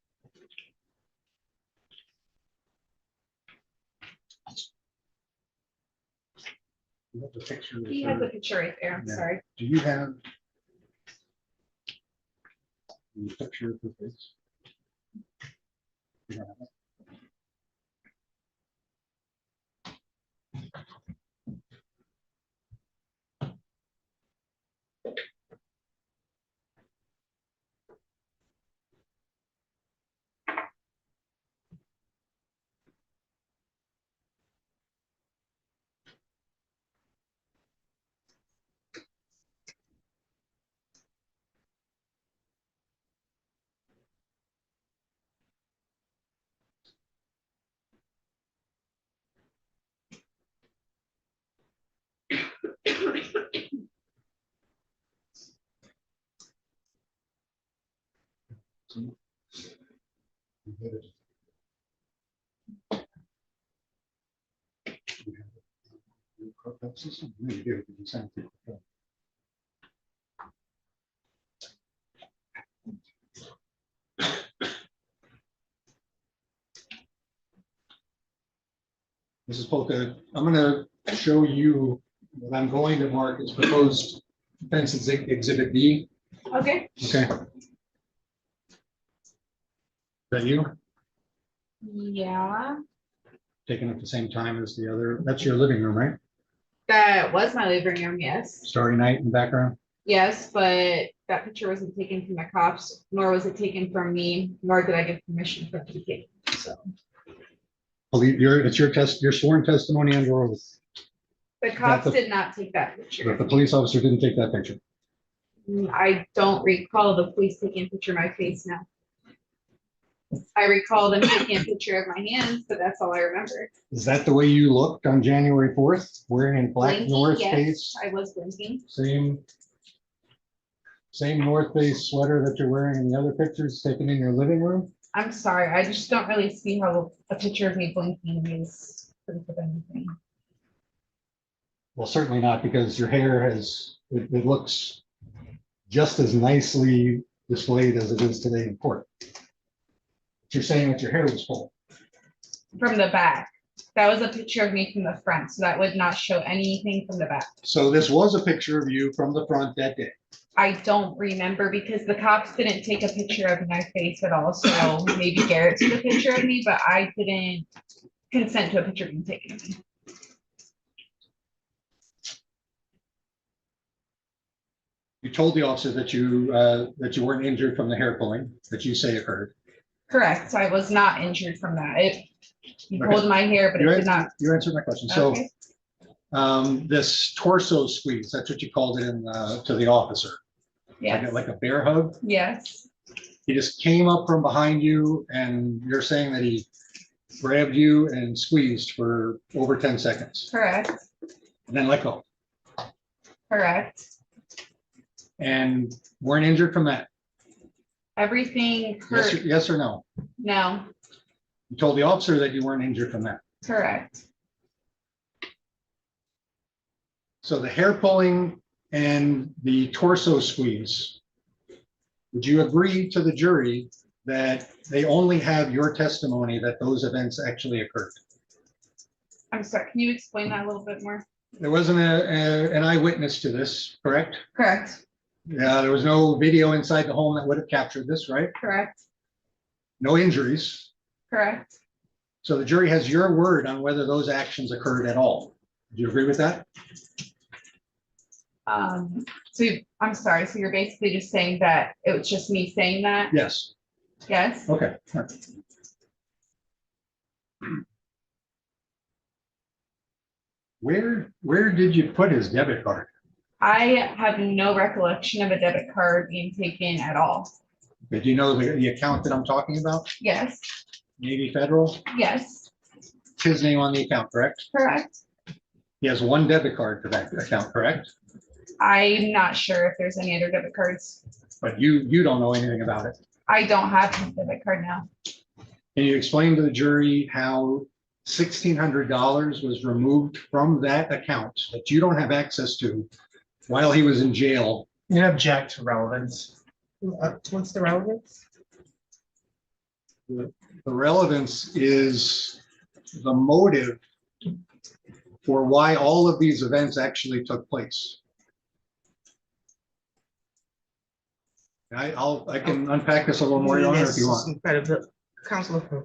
You have the picture. He has a picture right there. I'm Yeah. sorry. Do you have the picture of the face? You don't have it? You do, but you sent it. Mrs. Polka, I'm gonna show you what I'm going to mark as proposed defense exhibit B. Okay. Okay. Is that you? Yeah. Taking at the same time as the other, that's your living room, right? That was my living room. Yes. Starry night in the background. Yes, but that picture wasn't taken from the cops, nor was it taken from me, nor did I give permission for it to be taken, so. It's your sworn testimony under oath The cops the- did not take that that picture. the police officer didn't take that picture. I don't recall the police taking a picture of my face now. I recall them taking a picture of my hands, but that's all I remember. Is that the way you looked on January 4th, wearing a black Blinking, North yes, Face? I was blinking. Same North Face sweater that you're wearing in the other pictures taken in your living room? I'm sorry, I just don't really see how a picture of me blinking is proof of anything. Well, certainly not, because your hair it looks just as nicely displayed as it is today in court. You're saying that your hair was full. From the back. That was a picture of me from the front, so that would not show anything from the back. So this was a picture of you from the front that day. I don't remember because the cops didn't take a picture of my face at all, so maybe Garrett took a picture of me, but I didn't consent to a picture being taken of me. You told the officer that you weren't injured from the hair pulling that you say occurred. Correct, I was not injured from that. He Okay. pulled my hair, but it did not. You answered my question. So Okay. this torso squeeze, that's what you called it to the officer. Yes, Like a bear hug. yes, He just came up from behind you and you're saying that he grabbed you and squeezed for over 10 seconds correct, and then let go correct. and weren't injured from that. Everything hurt. Yes or no? No, You told the officer that you weren't injured from that. correct. So the hair pulling and the torso squeeze, would you agree to the jury that they only have your testimony that those events actually occurred? I'm sorry, can you explain that a little bit more? There wasn't an eyewitness to this, correct? Correct, Yeah, there was no video inside the home that would have captured this, right? correct, No injuries. correct. So the jury has your word on whether those actions occurred at all. Do you agree with that? I'm sorry, so you're basically just saying that it was just me saying that? Yes. Yes, Okay. All right. Where did you put his debit card? I have no recollection of a debit card being taken at all. Did you know the account that I'm talking about? Yes, Navy Federal? yes, It's his name on the account, correct? correct. He has one debit card for that account, correct? I'm not sure if there's any other debit cards. But you don't know anything about it. I don't have a debit card now. Can you explain to the jury how $1,600 was removed from that account that you don't have access to while he was in jail? You object to relevance. What's the relevance? The relevance is the motive for why all of these events actually took place. I can unpack this a little more, Your Honor, if you want. Counselor.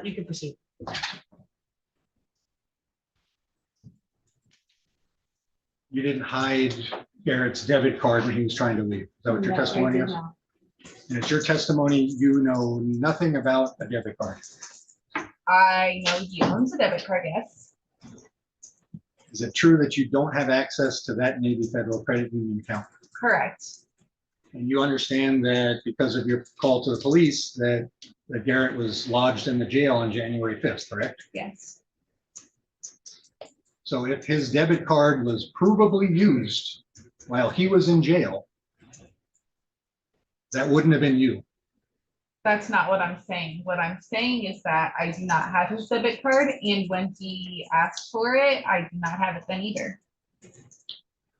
You can proceed. You didn't hide Garrett's debit card when he was trying to leave. Is that what your No, I testimony did is? not. And it's your testimony, you know nothing about a debit card. I know he owns a debit card, yes. Is it true that you don't have access to that Navy Federal Credit Union account? Correct. And you understand that because of your call to the police, that Garrett was lodged in the jail on January 5th, correct? Yes. So if his debit card was provably used while he was in jail, that wouldn't have been you. That's not what I'm saying. What I'm saying is that I do not have his debit card, and when he asked for it, I do not have it then either.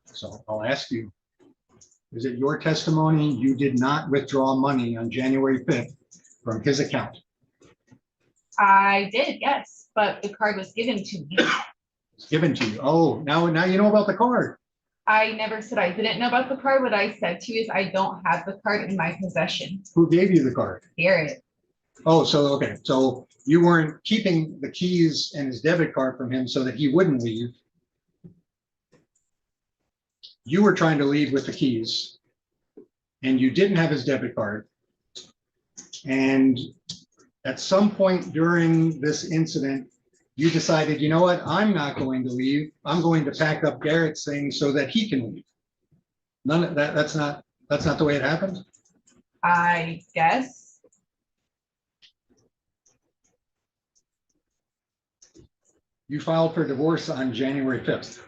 So I'll ask you, is it your testimony you did not withdraw money on January 5th from his account? I did, yes, but the card was given to me. It's given to you. Oh, now you know about the card. I never said I didn't know about the card. What I said to you is I don't have the card in my possession. Who gave you the card? Garrett. Oh, so, okay. So you weren't keeping the keys and his debit card from him so that he wouldn't leave. You were trying to leave with the keys and you didn't have his debit card. And at some point during this incident, you decided, you know what, I'm not going to leave. I'm going to pack up Garrett's things so that he can leave. None of that, that's not the way it happened. I guess. You filed for divorce on January 5th,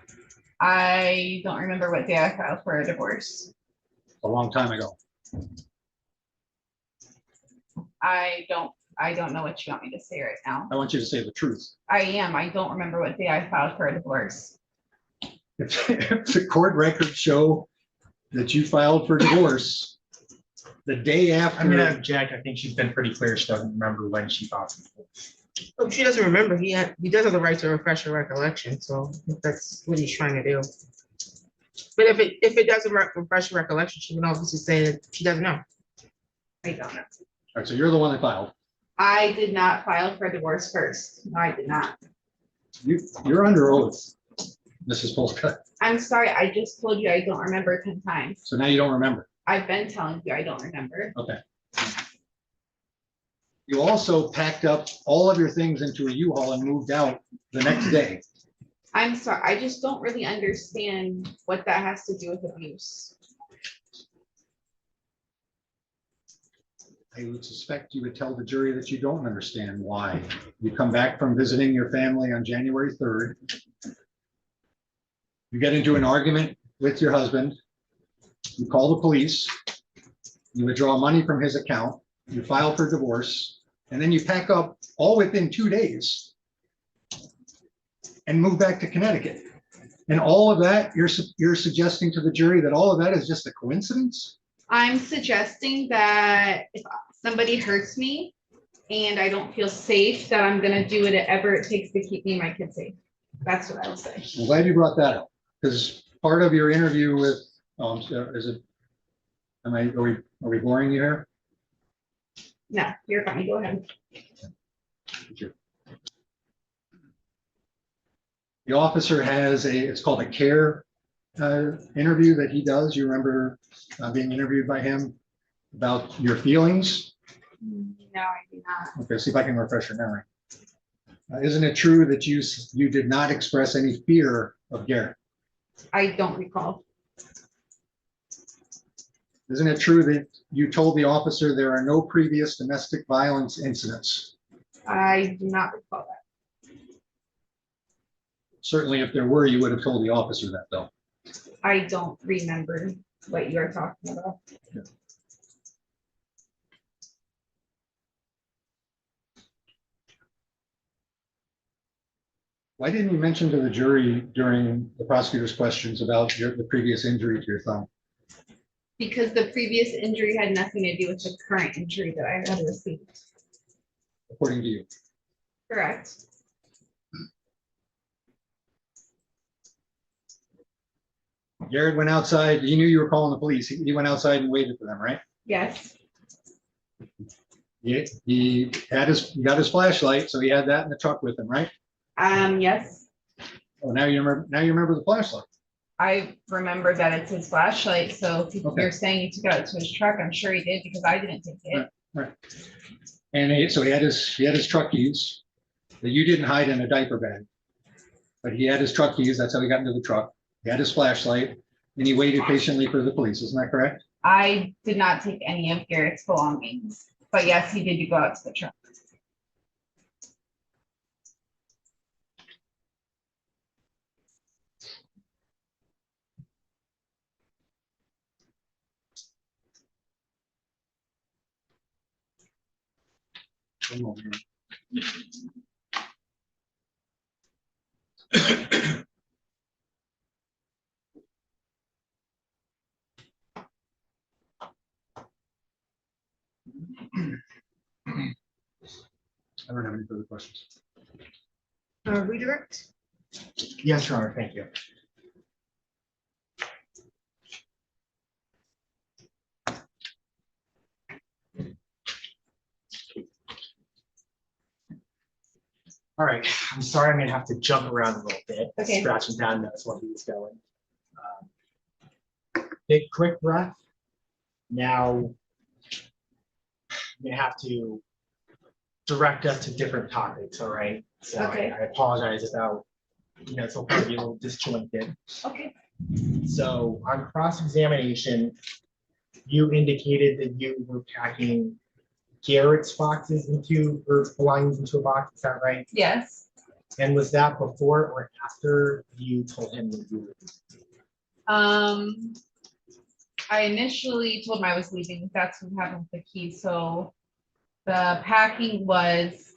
I don't remember what day I filed for a divorce. a long time ago. I don't know what you want me to say right now. I want you to say the truth. I don't remember what day I filed for a divorce. If the court records show that you filed for divorce the day after. I'm gonna object. I think she's been pretty clear. She doesn't remember when she filed. Oh, she doesn't remember. He does have the right to refresh her recollection, so I think that's what he's trying to do. But if it doesn't refresh her recollection, she can obviously say that she doesn't know. I don't know. All right, so you're the one that filed. I did not file for divorce first. No, I did not. You're under oath, Mrs. Polka. I'm sorry, I just told you I don't remember 10 times. So now you don't remember. I've been telling you I don't remember. Okay. You also packed up all of your things into a U-Haul and moved out the next day. I'm sorry, I just don't really understand what that has to do with abuse. I would suspect you would tell the jury that you don't understand why. You come back from visiting your family on January 3rd. You get into an argument with your husband. You call the police. You withdraw money from his account. You file for divorce. And then you pack up all within 2 days and move back to Connecticut. And all of that, you're suggesting to the jury that all of that is just a coincidence? I'm suggesting that if somebody hurts me and I don't feel safe, that I'm gonna do whatever it takes to keep me and my kids safe. That's what I would say. I'm glad you brought that up, because part of your interview with, is it, are we boring you here? No, you're fine, go ahead. The officer has it's called a care interview that he does. You remember being interviewed by him about your feelings? No, I do not. Okay, see if I can refresh your memory. Isn't it true that you did not express any fear of Garrett? I don't recall. Isn't it true that you told the officer there are no previous domestic violence incidents? I do not recall that. Certainly, if there were, you would have told the officer that, though. I don't remember what you are talking about. Yeah. Why didn't you mention to the jury during the prosecutor's questions about the previous injury to your thumb? Because the previous injury had nothing to do with the current injury that I had received. According to you. Correct. Garrett went outside. He knew you were calling the police. He went outside and waited for them, right? Yes. He got his flashlight, so he had that in the truck with him, right? Yes, Oh, now you remember the flashlight. I remember that it's his flashlight, so if Okay. you're saying he took it out to his truck, I'm sure he did because I didn't take it. Right. And so he had his truck keys that you didn't hide in a diaper bag. But he had his truck keys, that's how he got into the truck. He had his flashlight, and he waited patiently for the police, isn't that correct? I did not take any of Garrett's belongings, but yes, he did go out to the truck. One moment. I don't have any further questions. Redirect? Yes, Your Honor, thank you. All right, I'm sorry, I'm gonna have to jump around a little bit. Okay. Scratching down notes while he was going. Big quick breath. Now, you have to direct us to different topics, all right? So Okay. I apologize about, so probably a little disjointed. Okay. So on cross-examination, you indicated that you were packing Garrett's boxes or belongings into a box, is that right? Yes. And was that before or after you told him that you were? I initially told him I was leaving. That's what happened with the key. So the packing was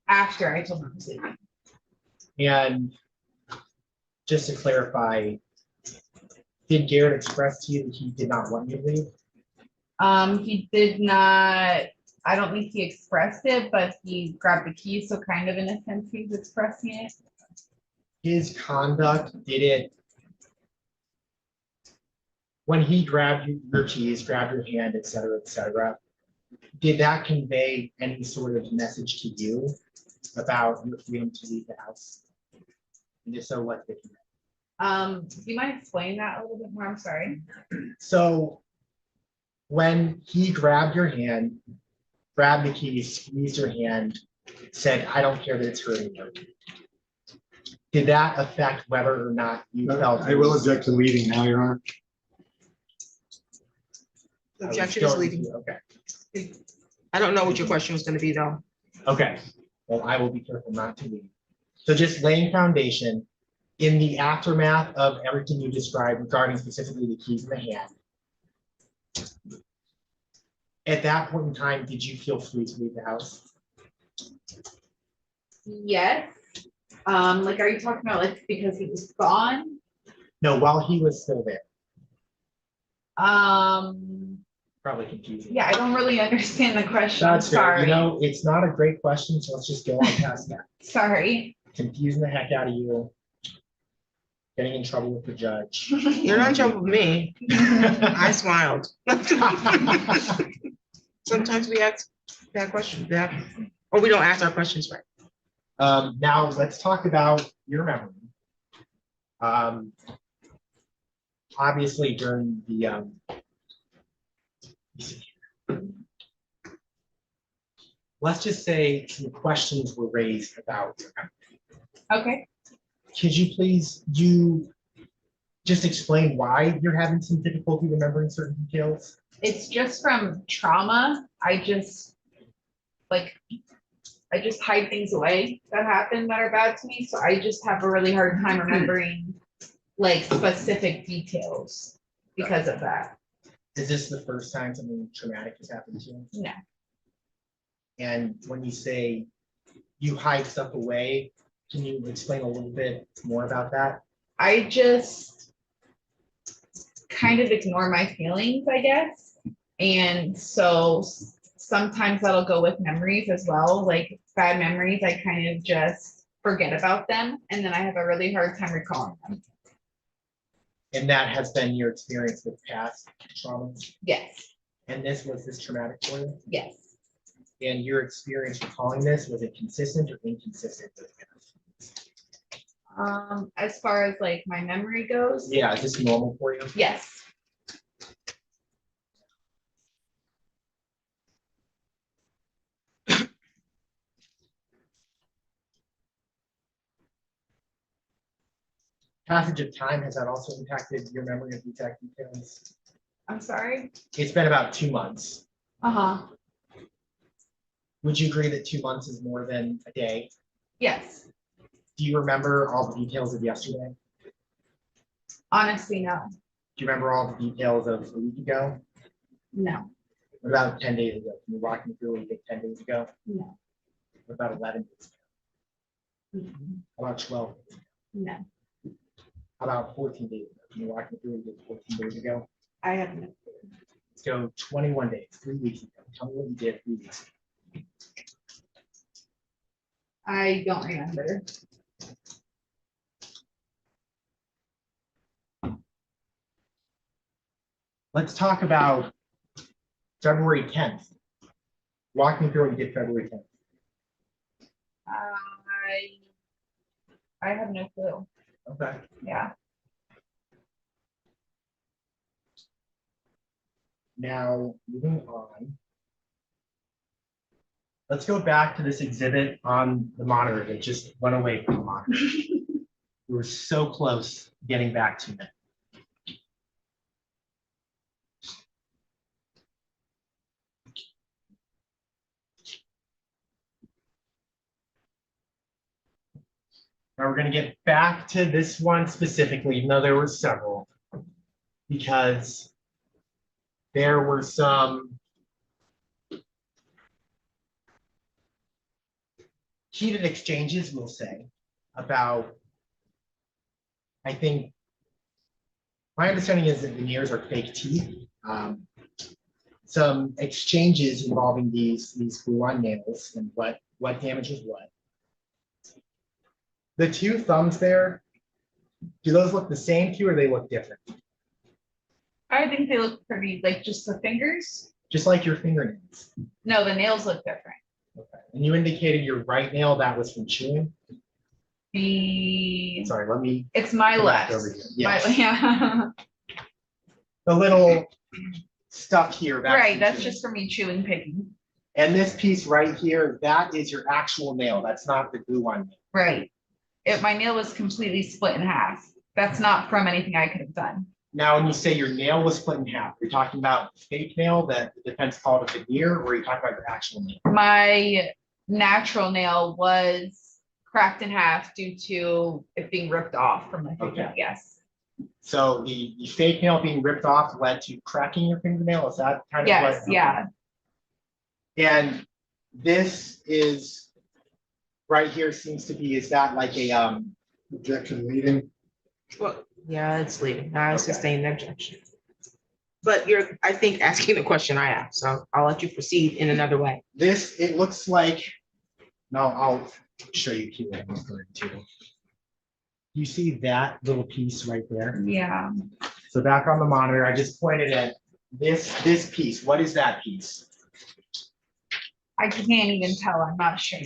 after I told him I was leaving. And just to clarify, did Garrett express to you that he did not want you to leave? He did not, I don't think he expressed it, but he grabbed the key. So kind of in a sense, he's expressing it. His conduct, when he grabbed your keys, grabbed your hand, et cetera, did that convey any sort of message to you about your freedom to leave the house? And if so, what did it convey? Do you mind explaining that a little bit more? I'm sorry. So when he grabbed your hand, grabbed the keys, squeezed your hand, said, "I don't care that it's hurting you," did that affect whether or not you felt? I will object to leaving now, Your Honor. Objection is leading. Okay, I don't know what your question was gonna be, though. okay. Well, I will be careful not to leave. So just laying foundation, in the aftermath of everything you described regarding specifically the keys in the hand, at that point in time, did you feel free to leave the house? Yes. Like, are you talking about like because he was gone? No, while he was still there. Probably confusing. Yeah, I don't really understand the question. I'm That's fair. sorry. It's not a great question, so let's just go on past that. Sorry. Confusing the heck out of you. Getting in trouble with the judge. You're not in trouble with me. I smiled. Sometimes we ask that question, or we don't ask our questions right. Now let's talk about your memory. Obviously during the let's just say some questions were raised about your memory. Okay. Could you please just explain why you're having some difficulty remembering certain details? It's just from trauma. I just hide things away that happen that are bad to me. So I just have a really hard time remembering like specific details because of that. Is this the first time something traumatic has happened to you? No. And when you say you hide stuff away, can you explain a little bit more about that? I just kind of ignore my feelings, I guess. And so sometimes that'll go with memories as well. Like bad memories, I kind of just forget about them. And then I have a really hard time recalling them. And that has been your experience with past traumas? Yes. And was this traumatic for you? Yes. And your experience recalling this, was it consistent or inconsistent with past? As far as like my memory goes, Yeah, is this normal for you? yes. Passage of time, has that also impacted your memory of the exact details? I'm sorry. It's been about 2 months. Uh-huh. Would you agree that 2 months is more than a day? Yes. Do you remember all the details of yesterday? Honestly, no. Do you remember all the details of a week ago? No. What about 10 days ago? Can you walk me through what you did 10 days ago? No. What about 11 days ago? Mhm. How about 12? No. How about 14 days ago? Can you walk me through what you did 14 days ago? I have no. Let's go 21 days, 3 weeks ago. Tell me what you did 3 weeks ago. I don't remember. Let's talk about February 10th. Walk me through what you did February 10th. I have no clue. Okay. Yeah. Now, moving on. Let's go back to this exhibit on the monitor that just went away from the monitor. We were so close getting back to it. Now we're going to get back to this one specifically, even though there were several, because there were some heated exchanges, we'll say, about, I think, my understanding is that veneers are fake teeth. Some exchanges involving these glue-on nails and what damages what. The two thumbs there, do those look the same to you or they look different? I think they look pretty, like just the fingers. Just like your fingernails. No, the nails look different. Okay. And you indicated your right nail, that was from chewing? Sorry, let me. It's my go back left. over here. Yes. Yeah. The little stuff here. Right, from that's chewing. just for me chewing picking. And this piece right here, that is your actual nail. That's not the glue-on nail. Right. My nail was completely split in half. That's not from anything I could have done. Now, when you say your nail was split in half, you're talking about fake nail that the defense called a veneer, or are you talking about your actual nail? My natural nail was cracked in half due to it being ripped off from my finger. Okay. Yes. So the fake nail being ripped off led to cracking your fingernail. Is that kind of Yes. what? Yeah. And this is right here seems to be, is that like a objection leading? Well, yeah, it's leaving. I Okay. sustain the objection. But you're, I think, asking the question I asked, so I'll let you proceed in another way. This, it looks like, no, I'll show you here what I'm referring to. You see that little piece right there? Yeah. So back on the monitor, I just pointed at this piece. What is that piece? I can't even tell. I'm not sure.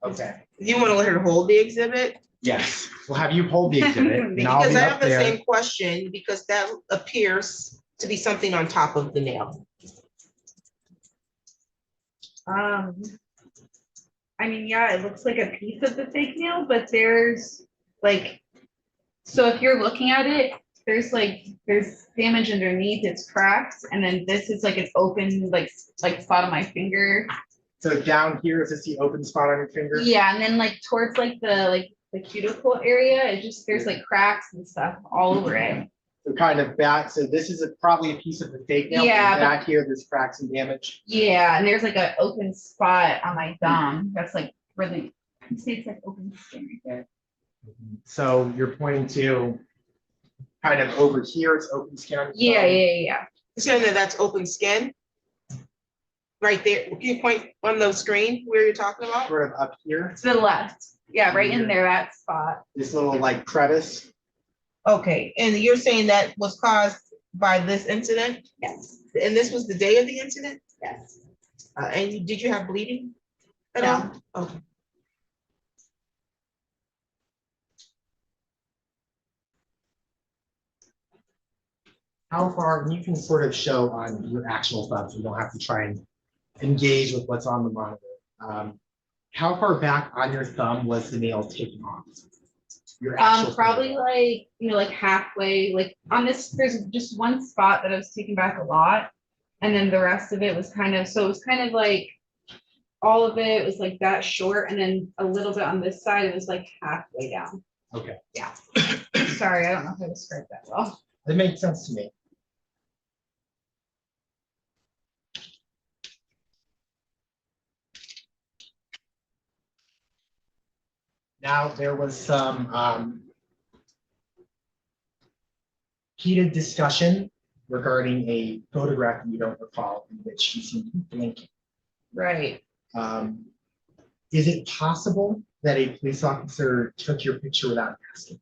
Okay, You want to let her hold the exhibit? yes, we'll have you hold the exhibit and I'll Because be I up have the there. same question, because that appears to be something on top of the nail. I mean, yeah, it looks like a piece of the fake nail, but there's like, so if you're looking at it, there's damage underneath, it's cracked, and then this is like an open, like spot on my finger. So down here, is this the open spot on your finger? Yeah, and then like towards like the cuticle area, it just, there's like cracks and stuff all over it. So kind of back, so this is probably a piece of the fake nail. Yeah, and back here, there's cracks and damage. Yeah, and there's like an open spot on my thumb that's like really, you see it's like open skin right there. So you're pointing to kind of over here, it's open skin. on your Yeah, thumb. yeah. So that that's open skin? Right there. Can you point on the screen where you're talking about? Sort of up here, To the left. Yeah, right in there, that spot. this little like crevice. Okay, and you're saying that was caused by this incident? Yes, And this was the day of the incident? yes. Did you have bleeding at No. all? Okay. How far, and you can sort of show on your actual thumb, so you don't have to try and engage with what's on the monitor. How far back on your thumb was the nail taken off? Your actual Probably fingernail. like, like halfway, like on this, there's just one spot that I was taken back a lot. And then the rest of it was kind of, so it was kind of like, all of it was like that short, and then a little bit on this side, it was like halfway down. Okay, Sorry, I don't know if I described that well. that makes sense to me. Now, there was some heated discussion regarding a photograph you don't recall in which you seem to be blinking. Right. Is it possible that a police officer took your picture without asking?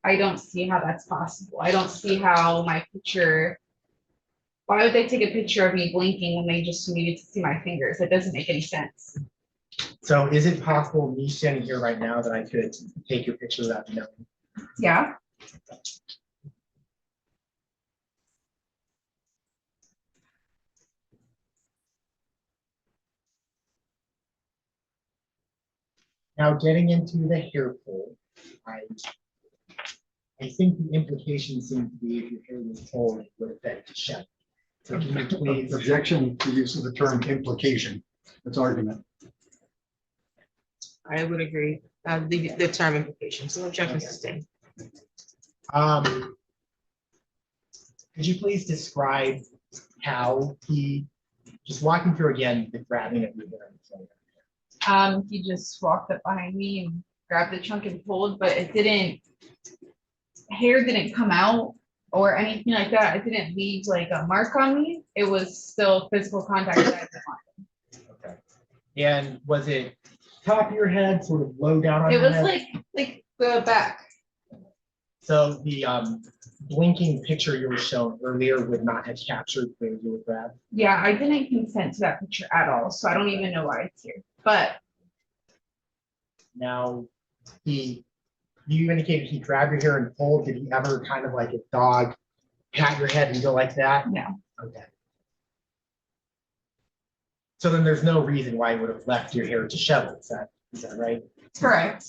I don't see how that's possible. I don't see how my picture, why would they take a picture of me blinking when they just needed to see my fingers? That doesn't make any sense. So is it possible, me standing here right now, that I could take your picture without you knowing? Yeah. Now, getting into the hair pull, I think the implication seems to be if your hair was pulled, it would affect the shed. So can you please, Objection to use of the term implication. That's argument. I would agree. The term implication, so objection sustained. could you please describe how he, just walking through again, the grabbing of your hair? He just walked up behind me and grabbed the trunk and pulled, but it didn't, hair didn't come out or anything like that. It didn't leave like a mark on me. It was still physical contact. That I didn't want. Okay. And was it top of your head, sort of low down on It your was head? like the back. So the blinking picture you were shown earlier would not have captured where you were grabbed? Yeah, I didn't consent to that picture at all, so I don't even know why it's here. But Now, you indicated he grabbed your hair and pulled. Did he ever kind of like a dog pat your head and go like that? no, Okay. So then there's no reason why he would have left your hair disheveled. Is that right? correct.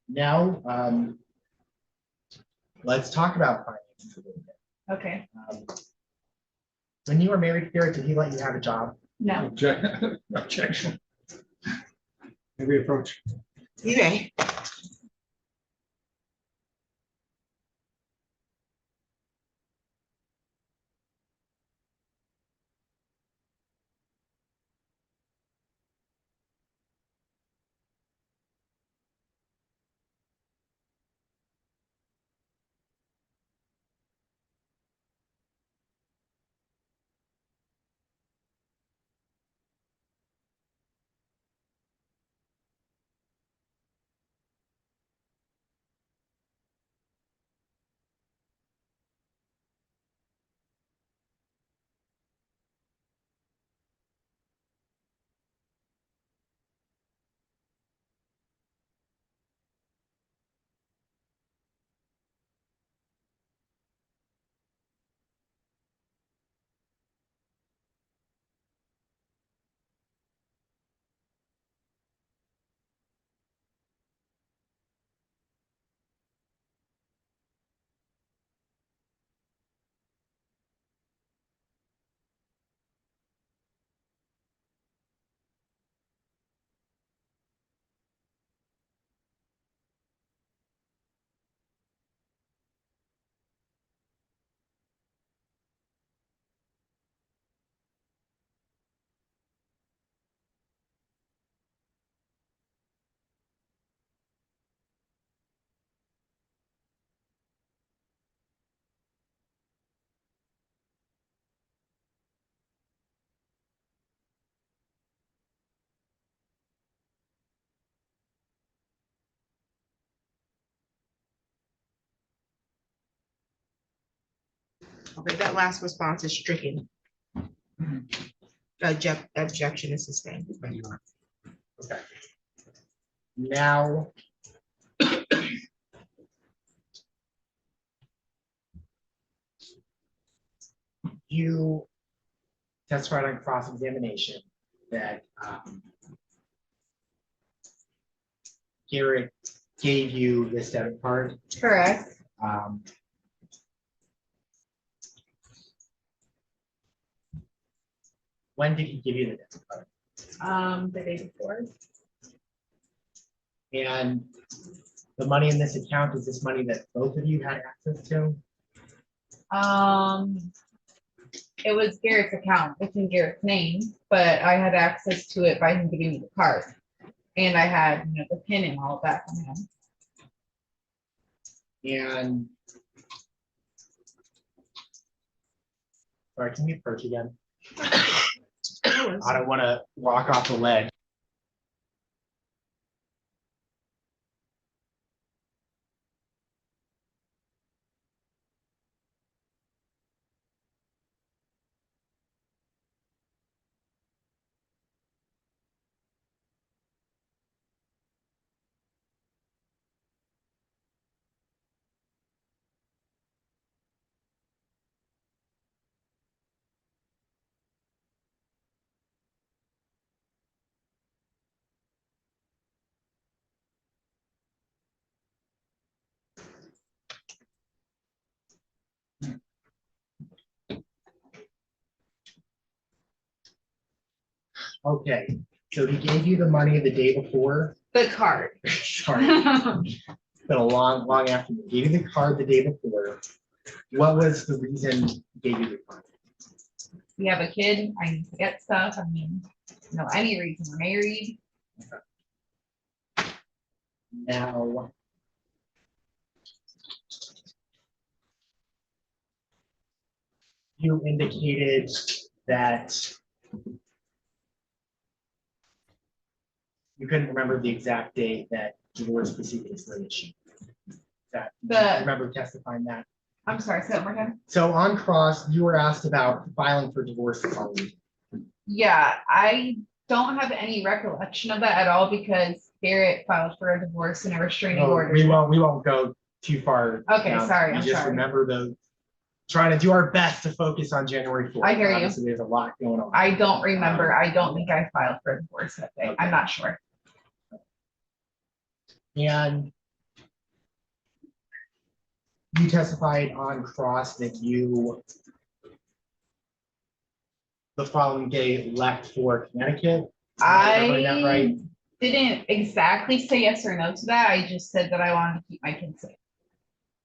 Now, let's talk about finances a little bit. Okay, When you were married to Garrett, did he let you have a job? no. Objection. Maybe approach. You may. Okay, that last response is stricken. Objection is sustained. Okay. Now. You testified on cross-examination that Garrett gave you this debit card. Correct. When did he give you the debit card? The day before. And the money in this account, is this money that both of you had access to? It was Garrett's account. It's in Garrett's name, but I had access to it by him giving me the card. And I had, the pin and all of that from him. And sorry, can we approach again? I don't want to walk off the ledge. Okay, so he gave you the money the day before. The card. Sorry, it's been a long afternoon. He gave you the card the day before. What was the reason he gave you the card? We have a kid. I need to get stuff. I mean, any reason we're married. Now, you indicated that you couldn't remember the exact date that divorce proceedings were issued. That, do you remember testifying that? I'm sorry, say that one more time. So on cross, you were asked about filing for divorce the following. Yeah, I don't have any recollection of that at all because Garrett filed for a divorce and a restraining order. We won't go too far. Okay, down. sorry, You I'm just sorry. remember trying to do our best to focus on January 4th. I hear you. Obviously, there's a lot going on. I don't remember. I don't think I filed for a divorce that day. I'm not sure. And you testified on cross that you, the following day, left for Connecticut. Am I remembering that right? Didn't exactly say yes or no to that. I just said that I wanted to keep my kids safe.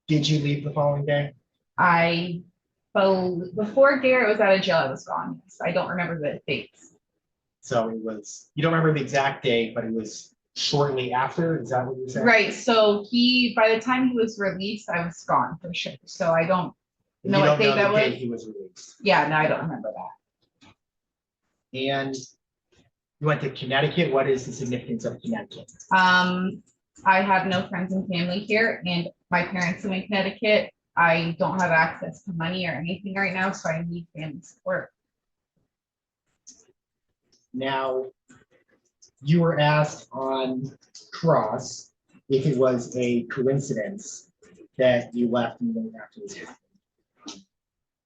Did you leave the following day? Before Garrett was out of jail, I was gone. Yes. I don't remember the dates. So it was, you don't remember the exact date, but it was shortly after. Is that what you're saying? Right. So by the time he was released, I was gone for sure. So I don't know You what don't date know that the was. date he was released. Yeah, no, I don't remember that. And you went to Connecticut. What is the significance of Connecticut? I have no friends and family here, and my parents live in Connecticut. I don't have access to money or anything right now, so I need family support. Now, you were asked on cross if it was a coincidence that you left immediately after this happened.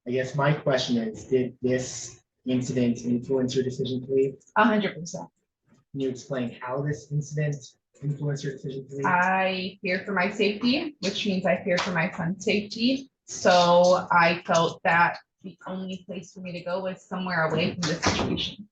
I guess my question is, did this incident influence your decision to leave? 100%. Can you explain how this incident influenced your decision to leave? I fear for my safety, which means I fear for my son's safety. So I felt that the only place for me to go was somewhere away from this situation.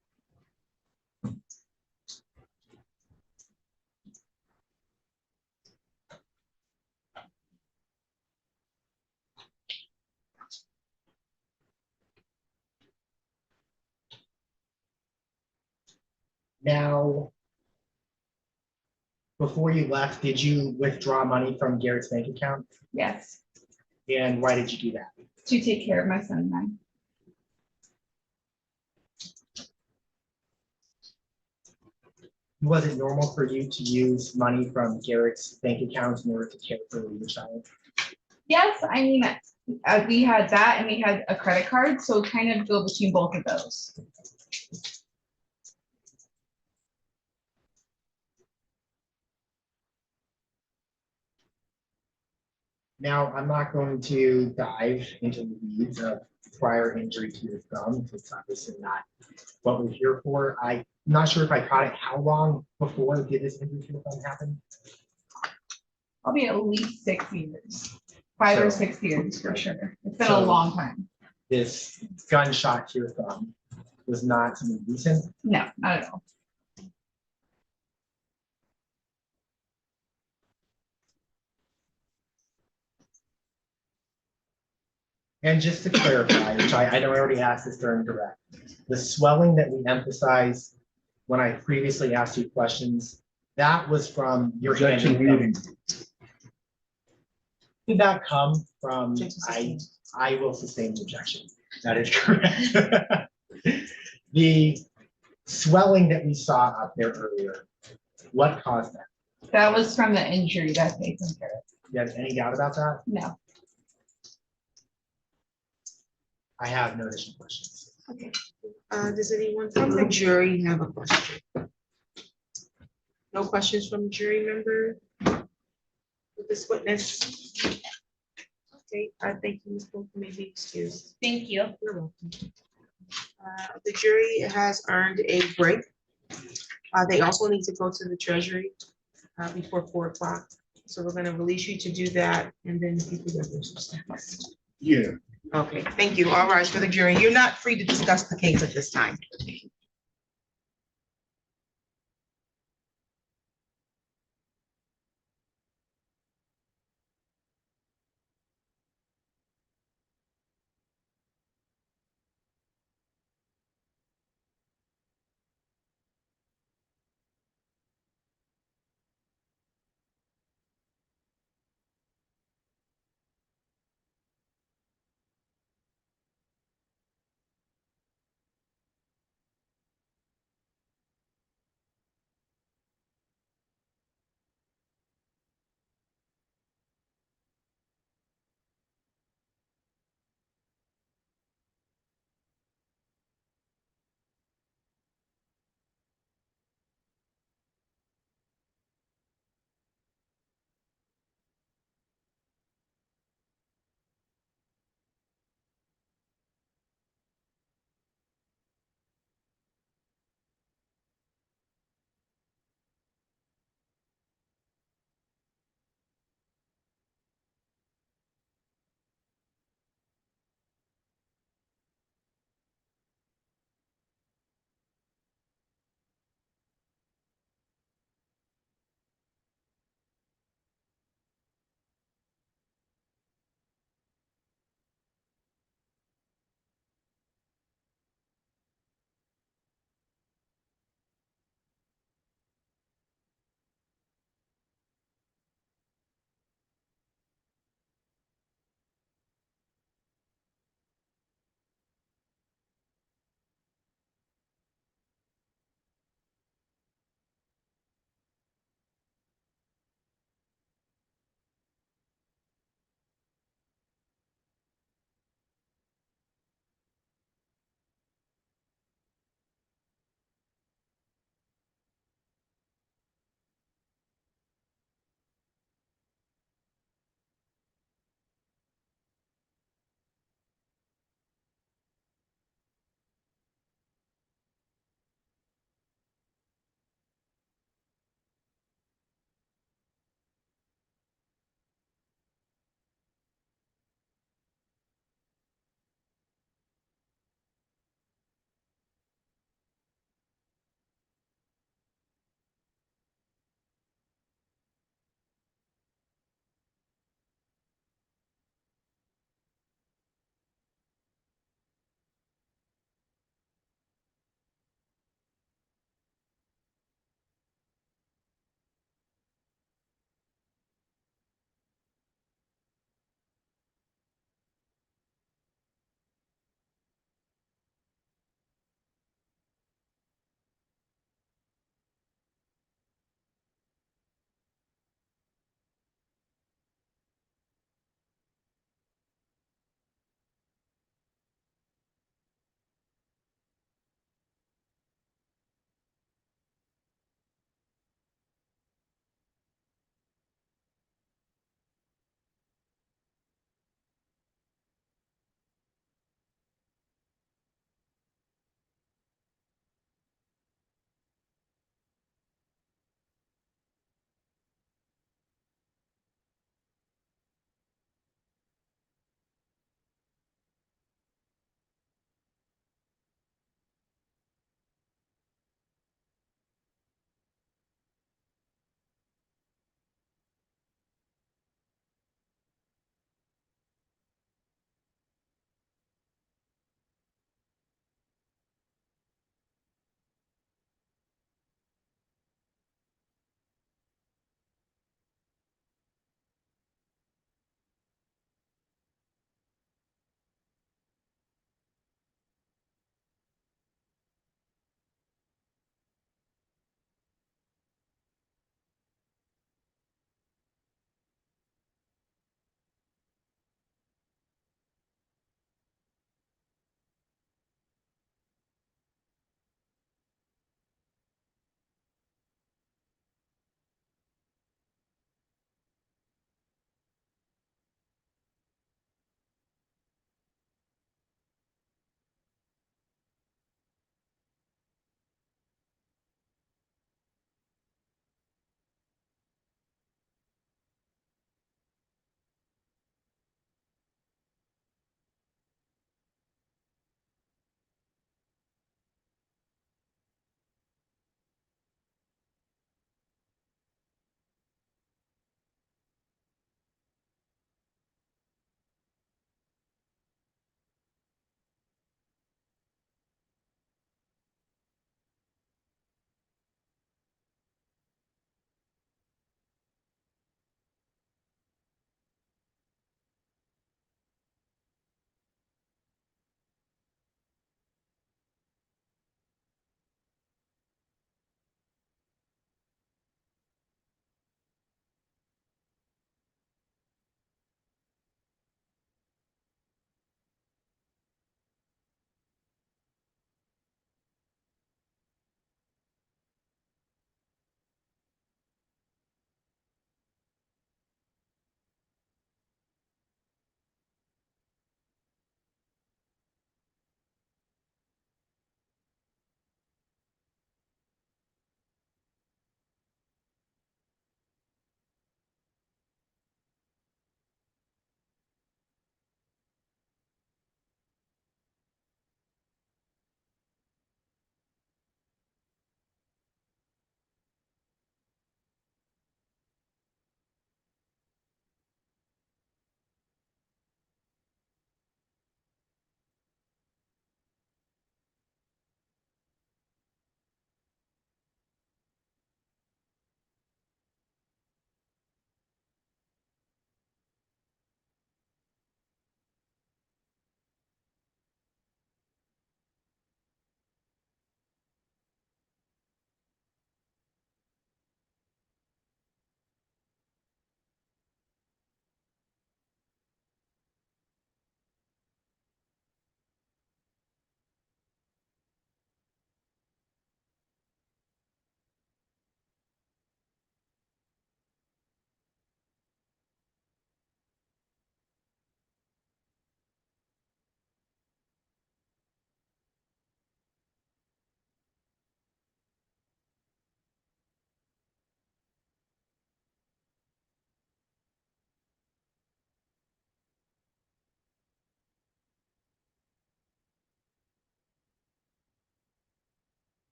Now, before you left, did you withdraw money from Garrett's bank account? Yes, And why did you do that? to take care of my son and I. Was it normal for you to use money from Garrett's bank account in order to care for your child? Yes, I mean, We had that and we had a credit card, so kind of go between both of those. Now, I'm not going to dive into the weeds of prior injury to your thumb. It's obviously not what we're here for. I'm not sure if I caught it. How long before did this injury to your thumb happen? Probably at least 6 years, 5 or So- 6 years for sure. It's been a So- long time. This gunshot to your thumb was not something recent. No, not at all. And just to clarify, which I know I already asked this during direct, the swelling that we emphasized when I previously asked you questions, that was from your hand. Objection leading. Did that come from, Objection sustained. I will sustain the objection. That is correct. The swelling that we saw up there earlier, what caused that? That was from the injury that they took care of. You have any doubt about that? No. I have no additional questions. Okay. Does anyone from the jury have a question? No questions from jury member? With this witness? Okay, I think Ms. Polk may be excused. Thank you. You're welcome. The jury has earned a break. They also need to go to the treasury before 4 o'clock. So we're gonna release you to do that and then you can go through some steps. Yeah. Okay, thank you. All right, for the jury, you're not free to discuss the case at this time.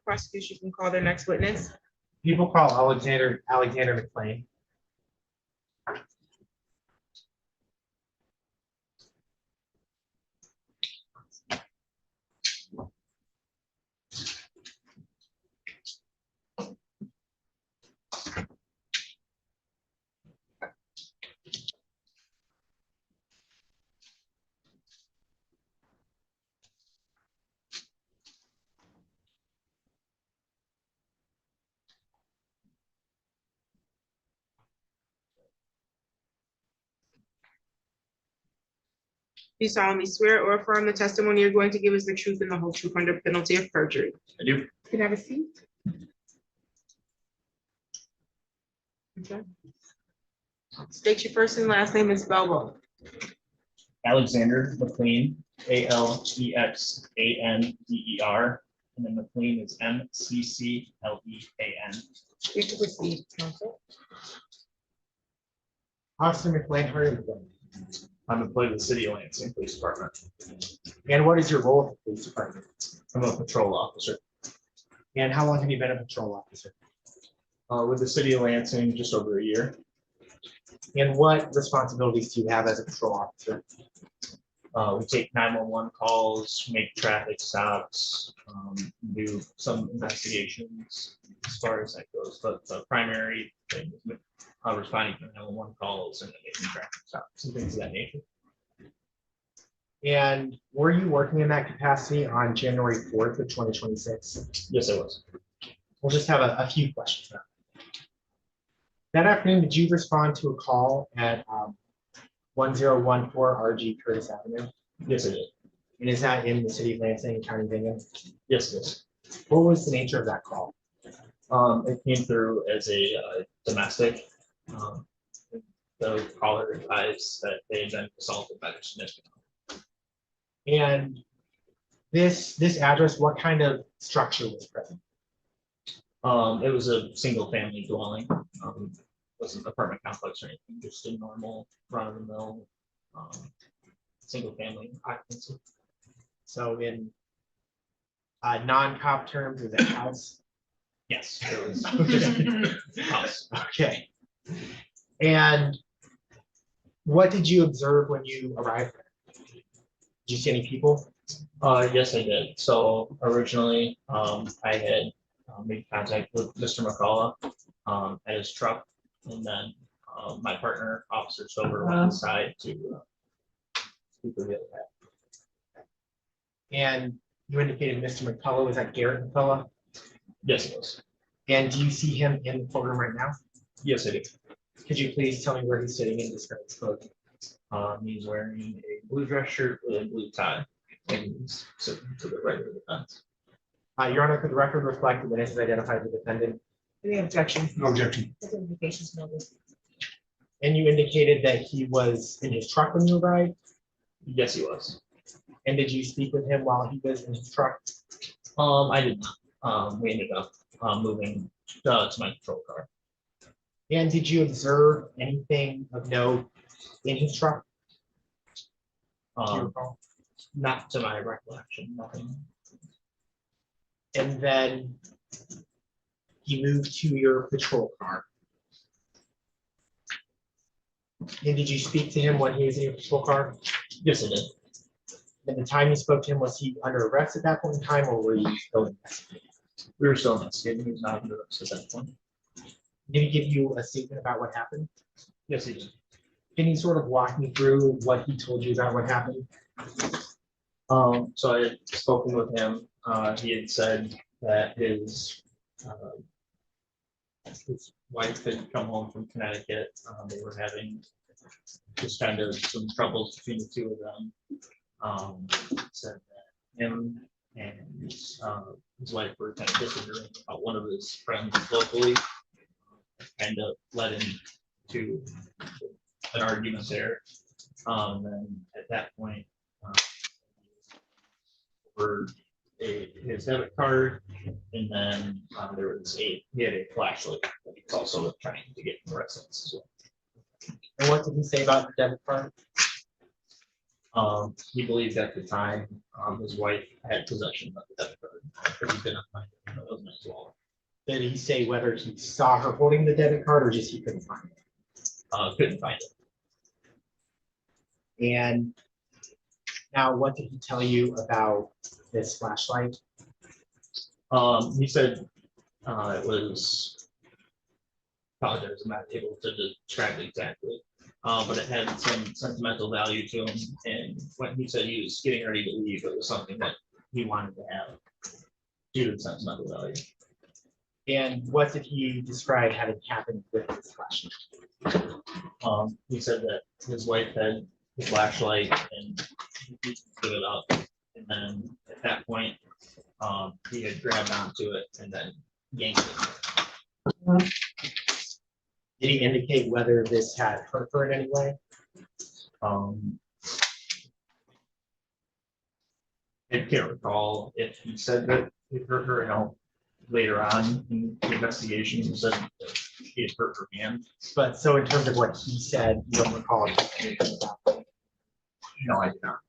Prosecution can call their next witness. People call Alexander McLean. Do you solemnly swear or affirm the testimony you're going to give is the truth and the whole truth under penalty of perjury? I do. You can have a seat. Okay. State your first and last name and spell both. Alexander McLean, Alexander, and then McLean is Mcclean. You can proceed, counsel. Officer McLean, how are you doing? I'm employed with the City of Lansing Police Department. And what is your role at the police department? I'm a patrol officer. And how long have you been a patrol officer? With the City of Lansing, just over a year. And what responsibilities do you have as a patrol officer? We take 911 calls, make traffic stops, do some investigations as far as that goes. But the primary thing is responding to 911 calls and then making traffic stops and things of that nature. And were you working in that capacity on January 4th of 2026? Yes, I was. We'll just have a few questions now. That afternoon, did you respond to a call at 1014 RG Curtis Avenue? Yes, I did. And is that in the city of Lansing, County of Bingham? Yes, yes. What was the nature of that call? It came through as a domestic. The caller advised that they had been assaulted by their significant other. And this address, what kind of structure was present? It was a single family dwelling. Wasn't an apartment complex or anything, just a normal run of the mill single family occupancy. So in non-cop terms, is it house? Yes, it was just a house. Okay. And what did you observe when you arrived there? Did you see any people? Yes, I did. So originally, I had made contact with Mr. McCullough at his truck, and then my partner, Officer Silver, went inside to speak with the other guy. And you indicated Mr. McCullough, was that Garrett McCullough? Yes, it was. And do you see him in the courtroom right now? Yes, I do. Could you please tell me where he's sitting and describe his clothing? He's wearing a blue dress shirt with a blue tie, and he's sitting to the right of the fence. Your Honor, could the record reflect the witnesses identified the defendant? Any objections? No objection. Identifications noted. And you indicated that he was in his truck when you arrived? Yes, he was. And did you speak with him while he was in his truck? I did not. We ended up moving to my patrol car. And did you observe anything of note in his truck? Do you recall? Not to my recollection, nothing. And then he moved to your patrol car. And did you speak to him when he was in your patrol car? Yes, I did. At the time you spoke to him, was he under arrest at that point in time, or were you still investigating? We were still investigating. He was not under arrest at that point. Did he give you a statement about what happened? Yes, he did. Can you sort of walk me through what he told you about what happened? So I had spoken with him. He had said that his wife had come home from Connecticut. They were having just kind of some troubles between the two of them. Said that him and his wife were kind of disagreeing about one of his friends locally. Kind of led him to an argument there. And at that point, for his debit card, and then there was he had a flashlight that he was also trying to get from the residence as well. And what did he say about the debit card? He believed at the time his wife had possession of the debit card, but he didn't find it. Did he say whether he saw her holding the debit card or just he couldn't find it? Couldn't find it. And now, what did he tell you about this flashlight? He said it was, apologize, I'm not able to describe it exactly. But it had some sentimental value to him, and when he said he was getting ready to leave, it was something that he wanted to have due to the sentimental value. And what did he describe having happened with this flashlight? He said that his wife had the flashlight and he put it up, and then at that point, he had grabbed onto it and then yanked it. Did he indicate whether this had hurt her in any way? I can't recall if he said that it hurt her. No, later on in the investigation, he said that he had hurt her hand. But so in terms of what he said, you don't recall anything about that? No, I did not.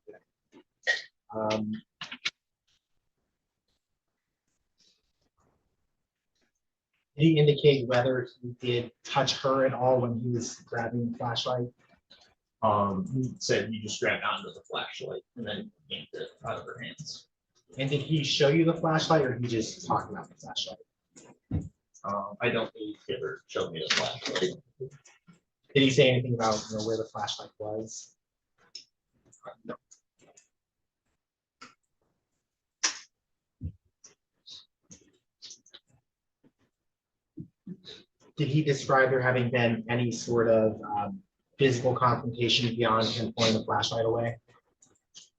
Did he indicate whether he did touch her at all when he was grabbing the flashlight? He said he just grabbed onto the flashlight and then yanked it out of her hands. And did he show you the flashlight or he just talked about the flashlight? I don't believe he ever showed me the flashlight. Did he say anything about where the flashlight was? No. Did he describe there having been any sort of physical confrontation beyond him pulling the flashlight away?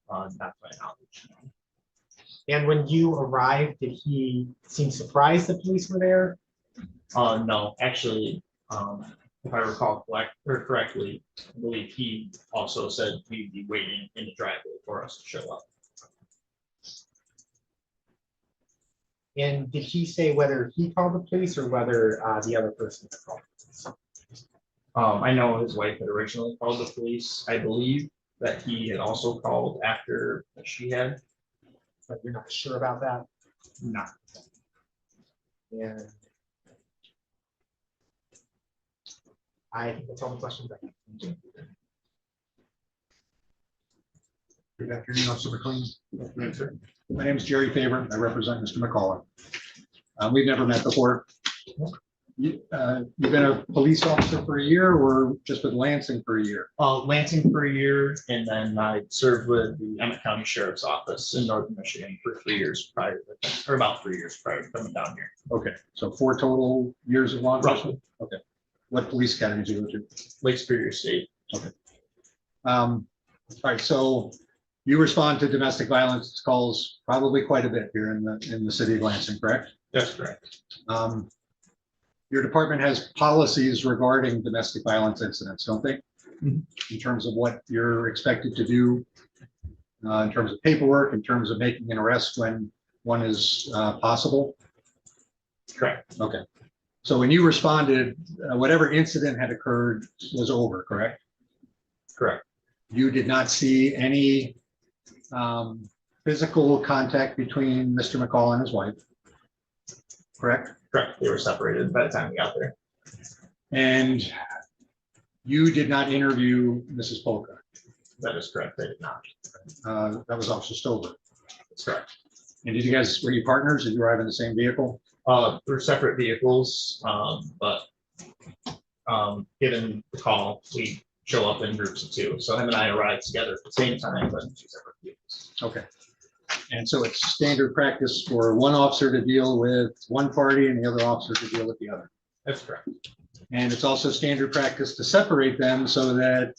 Not my knowledge. And when you arrived, did he seem surprised the police were there? No, actually, if I recall correctly, I believe he also said we'd be waiting in the driveway for us to show up. And did he say whether he called the police or whether the other person had called the police? I know his wife had originally called the police. I believe that he had also called after she had. But you're not sure about that? No. And I think that's all the questions I have. Thank you. Good afternoon, Officer McLean. My name is Jerry Faber. I represent Mr. McCullough. We've never met before. You've been a police officer for a year or just with Lansing for a year? Lansing for a year, and then I served with the Emmett County Sheriff's Office in Northern Michigan for 3 years prior, or about 3 years prior to coming down here. Okay, so 4 total years of law enforcement? Roughly. Okay. What police academy did you go to? Lake Superior State. Okay. All right, so you respond to domestic violence calls probably quite a bit here in the city of Lansing, correct? That's correct. Your department has policies regarding domestic violence incidents, don't they? Mhm. In terms of what you're expected to do, in terms of paperwork, in terms of making an arrest when one is possible? Correct. Okay. So when you responded, whatever incident had occurred was over, correct? Correct. You did not see any physical contact between Mr. McCall and his wife, correct? Correct. They were separated by the time we got there. And you did not interview Mrs. Polka. That is correct. They did not. That was Officer Stover. That's correct. And did you guys, were you partners? Did you arrive in the same vehicle? Through separate vehicles, but given the call, we show up in groups of 2. So him and I arrived together at the same time, but in 2 separate vehicles. Okay. And so it's standard practice for one officer to deal with one party and the other officer to deal with the other. That's correct. And it's also standard practice to separate them so that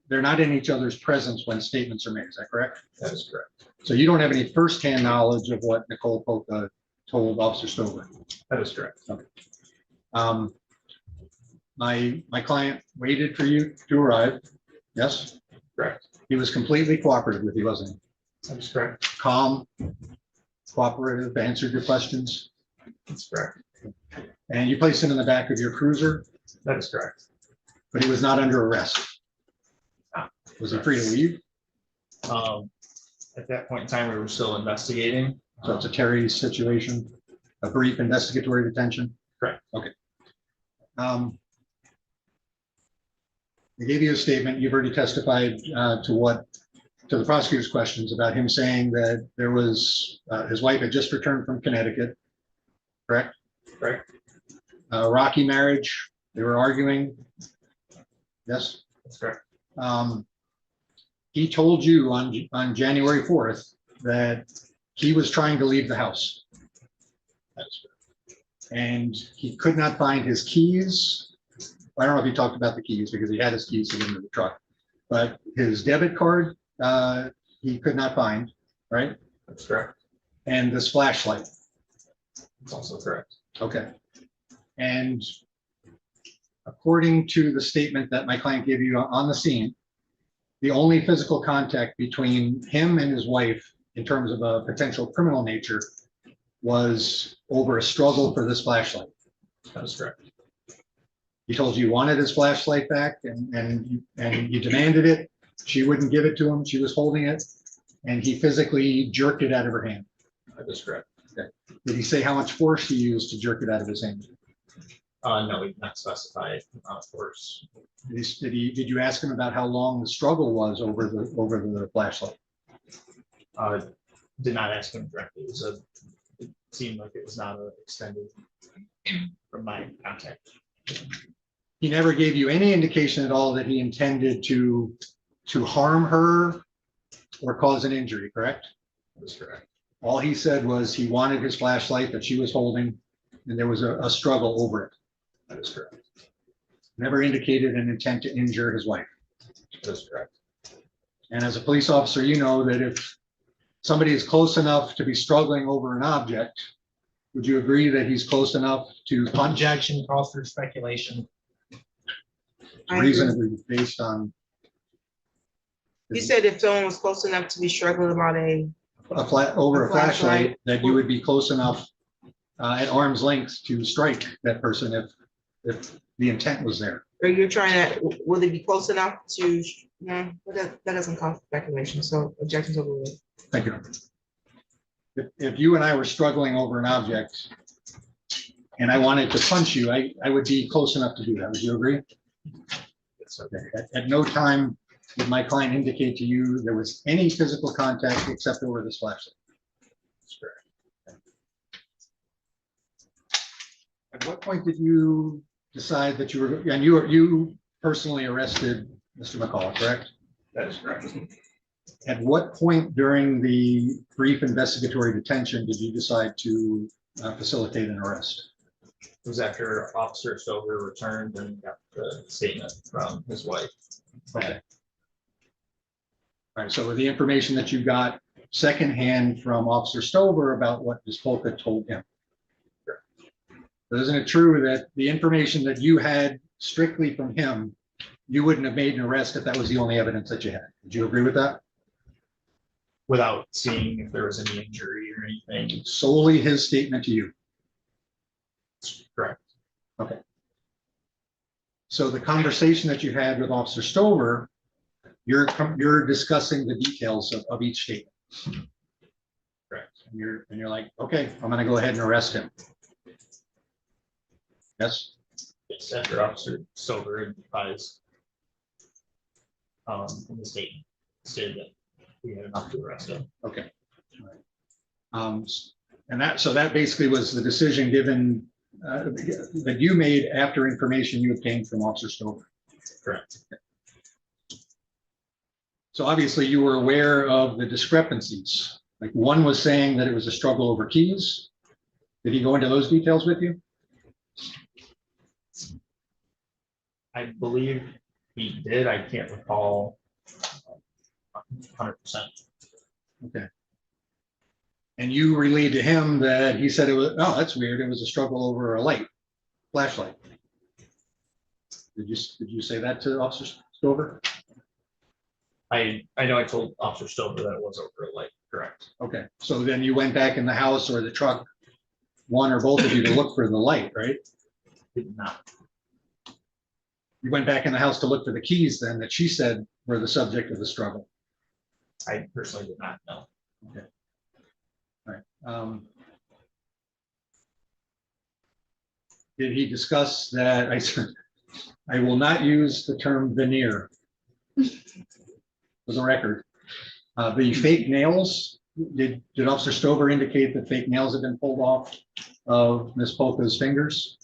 they're not in each other's presence when statements are made. Is that correct? That is correct. So you don't have any firsthand knowledge of what Nicole Polka told Officer Stover. That is correct. My client waited for you to arrive. Yes? Correct. He was completely cooperative with you, wasn't he? That is correct. Calm, cooperative, answered your questions, That's correct. and you placed him in the back of your cruiser, That is correct. but he was not under arrest. No. Was he free to leave? At that point in time, we were still investigating. So it's a Terry situation. a brief investigatory detention? Correct. Okay. They gave you a statement. You've already testified to the prosecutor's questions about him saying that there was, his wife had just returned from Connecticut, correct? Correct. Rocky marriage, they were arguing. Yes? That's correct. He told you on January 4th that he was trying to leave the house. That's correct. And he could not find his keys. I don't know if he talked about the keys because he had his keys to get into the truck, but his debit card, he could not find, right? That's correct. And this flashlight. That's also correct. Okay. And according to the statement that my client gave you on the scene, the only physical contact between him and his wife in terms of a potential criminal nature was over a struggle for this flashlight. That is correct. He told you wanted his flashlight back and you demanded it. She wouldn't give it to him. She was holding it and he physically jerked it out of her hand. That is correct. Okay. Did he say how much force he used to jerk it out of his hand? No, we did not specify force. Did you ask him about how long the struggle was over the flashlight? Did not ask him directly. It seemed like it was not extended from my contact. He never gave you any indication at all that he intended to harm her or cause an injury, correct? That is correct. All he said was he wanted his flashlight that she was holding and there was a struggle over it. That is correct. Never indicated an intent to injure his wife. That is correct. And as a police officer, you know that if somebody is close enough to be struggling over an object, would you agree that he's close enough to punch? Objection calls for speculation. I agree. Reasonably based on You said if someone was close enough to be struggling about over a A flashlight. flashlight, that you would be close enough at arm's length to strike that person if the intent was there. or you're trying to, will they be close enough to, no, that doesn't cause speculation, so objections overruled. Thank you. If you and I were struggling over an object and I wanted to punch you, I would be close enough to do that. Would you agree? Yes, Okay. At no time did my client indicate to you there was any physical contact except over this flashlight. that's correct. At what point did you decide that you were, and you personally arrested Mr. McCall, correct? That is correct. At what point during the brief investigatory detention did you decide to facilitate an arrest? It was after Officer Stover returned and got the statement from his wife. Okay. All right, so with the information that you got secondhand from Officer Stover about what Ms. Polka told him. But isn't it true that the information that you had strictly from him, you wouldn't have made an arrest if that was the only evidence that you had? Would you agree with that? Without seeing if there was any injury or anything. Solely his statement to you. Correct. So the conversation that you had with Officer Stover, you're discussing the details of each statement. Correct. And you're like, okay, I'm gonna go ahead and arrest him. Yes? Yes, after Officer Stover advised in the statement, stated that we had enough to arrest him. Okay. All right. And that basically was the decision given that you made after information you obtained from Officer Stover. Correct. So obviously you were aware of the discrepancies. Like one was saying that it was a struggle over keys. Did he go into those details with you? I believe he did. I can't recall 100%. Okay. And you relayed to him that he said it was, oh, that's weird. It was a struggle over a light, flashlight. Did you say that to Officer Stover? I know I told Officer Stover that it was over a light. Correct. Okay. So then you went back in the house or the truck, one or both of you, to look for the light, right? Did not. You went back in the house to look for the keys then that she said were the subject of the struggle. I personally did not know. Okay. All right. did he discuss that? I will not use the term veneer for the record. The fake nails, did Officer Stover indicate that fake nails had been pulled off of Ms. Polka's fingers?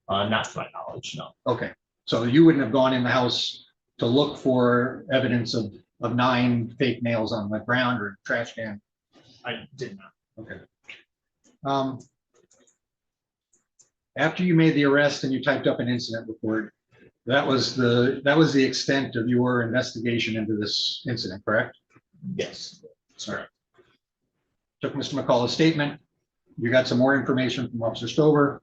Not to my knowledge, no. Okay, so you wouldn't have gone in the house to look for evidence of 9 fake nails on the ground or trash can? I did not. Okay. After you made the arrest and you typed up an incident report, that was the extent of your investigation into this incident, correct? Yes. Sorry. Took Mr. McCullough's statement. You got some more information from Officer Stover.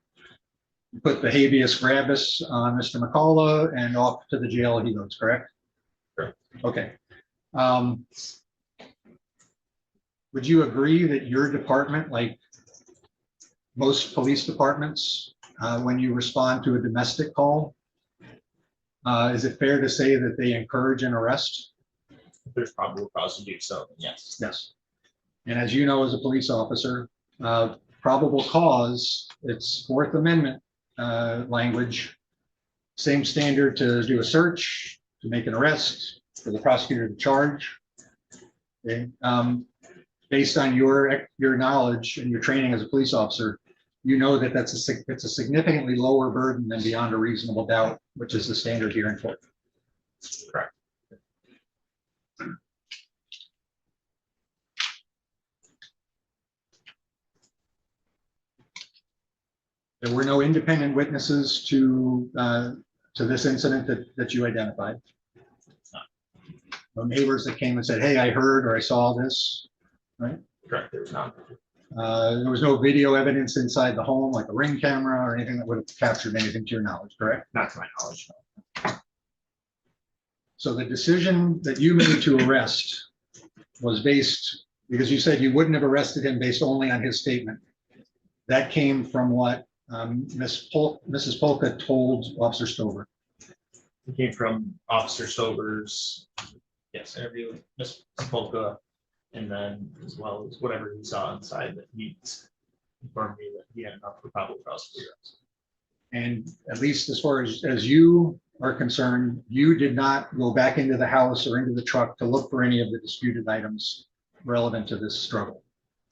You put the habeas corpus on Mr. McCullough and off to the jail he goes, correct? Correct. Okay. Would you agree that your department, like most police departments, when you respond to a domestic call, is it fair to say that they encourage an arrest? There's probable cause to do so, yes. Yes. And as you know, as a police officer, probable cause, it's Fourth Amendment language, same standard to do a search, to make an arrest, for the prosecutor to charge. Okay. Based on your knowledge and your training as a police officer, you know that it's a significantly lower burden than beyond a reasonable doubt, which is the standard here in court. Correct. There were no independent witnesses to this incident that you identified. No neighbors that came and said, "Hey, I heard or I saw this," right? Correct, there was not. There was no video evidence inside the home, like a Ring camera or anything that would have captured anything to your knowledge, correct? Not to my knowledge, no. So the decision that you made to arrest was based, because you said you wouldn't have arrested him based only on his statement. That came from what Mrs. Polka told Officer Stover. It came from Officer Stover's, yes, interview with Ms. Polka, and then as well as whatever he saw inside that he informed me that he had enough for probable cause for the arrest. And at least as far as you are concerned, you did not go back into the house or into the truck to look for any of the disputed items relevant to this struggle.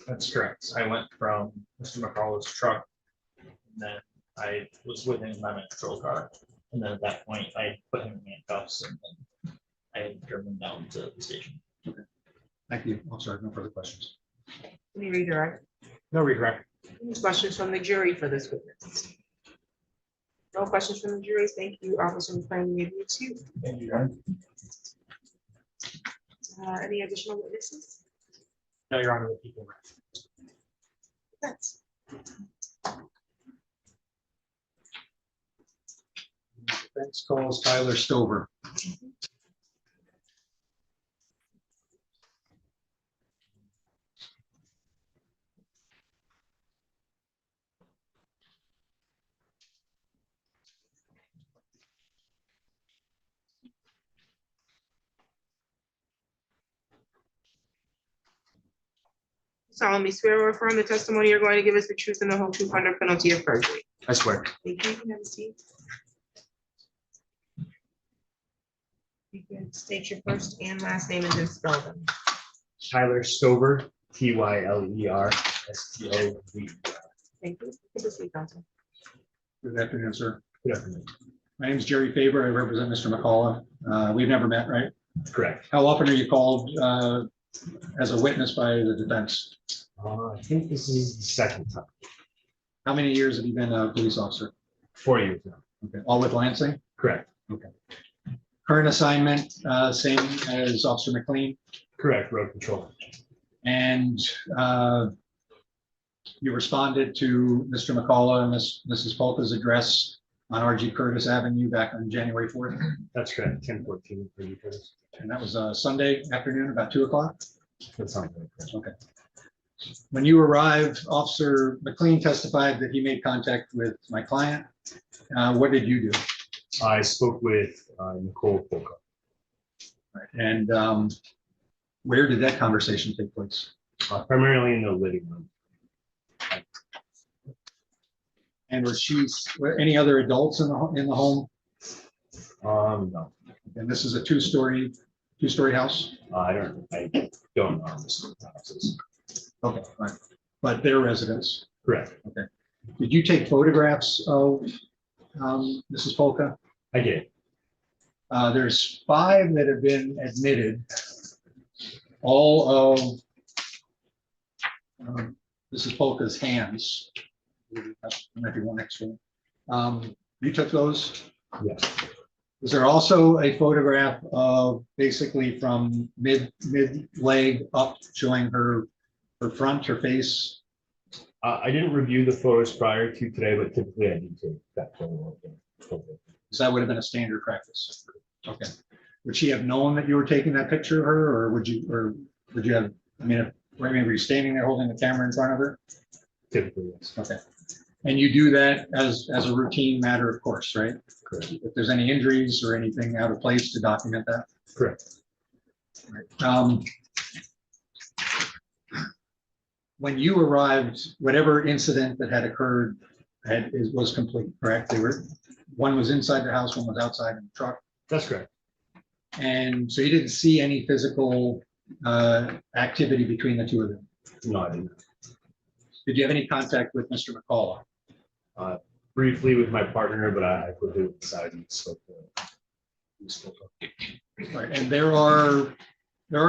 That's correct. I went from Mr. McCullough's truck, and then I was with him in my patrol car. And then at that point, I put him in handcuffs, and then I had driven him down to the station. Thank you. I'm sorry, no further questions. Any redirect? No regret. Any questions from the jury for this witness? No questions from the jury. Thank you, Officer McLean. You too. Thank you, Your Honor. Any additional witnesses? No, Your Honor, the people. That's Defense calls Tyler Stover. solemnly swear or affirm the testimony you're going to give us the truth and the whole truth under penalty of perjury. I swear. Thank you. You can have a seat. You can state your first and last name and then spell them. Tyler Stover, TYLERSTOV. Thank you. Good to see you, Counsel. Good afternoon, sir. Good afternoon. My name is Jerry Faber. I represent Mr. McCullough. We've never met, right? Correct. How often are you called as a witness by the defense? I think this is the second time. How many years have you been a police officer? 4 years now. Okay. All with Lansing? Correct. Current assignment, same as Officer McLean? Correct. Road patrol. And you responded to Mr. McCullough and Mrs. Polka's address on R.G. Curtis Avenue back on January 4th? That's correct. 1014 for you guys. And that was a Sunday afternoon, about 2 o'clock? That sounds right. Okay. When you arrived, Officer McLean testified that he made contact with my client. What did you do? I spoke with Nicole Polka. And where did that conversation take place? Primarily in the living room. And were any other adults in the home? No, And this is a two-story house? I don't know this houses. Okay, right. But their residence. Correct, Did you take photographs of Mrs. Polka? I did. There's 5 that have been admitted. All of Mrs. Polka's hands. Maybe one extra. You took those? Yes, Is there also a photograph of basically from mid leg up showing her front, her face? I didn't review the photos prior to today, but typically I do take that photo. Because that would have been a standard practice. Okay. Would she have known that you were taking that picture of her, or would you have, I mean, were you standing there holding the camera in front of her? Typically, yes. Okay. And you do that as a routine matter, of course, right? Correct. If there's any injuries or anything out of place to document that? Correct. Right. When you arrived, whatever incident that had occurred was complete, correct? One was inside the house, one was outside in the truck. That's correct. And so you didn't see any physical activity between the two of them? No, I didn't. Did you have any contact with Mr. McCullough? Briefly with my partner, but I put it aside and spoke to. Right, and there are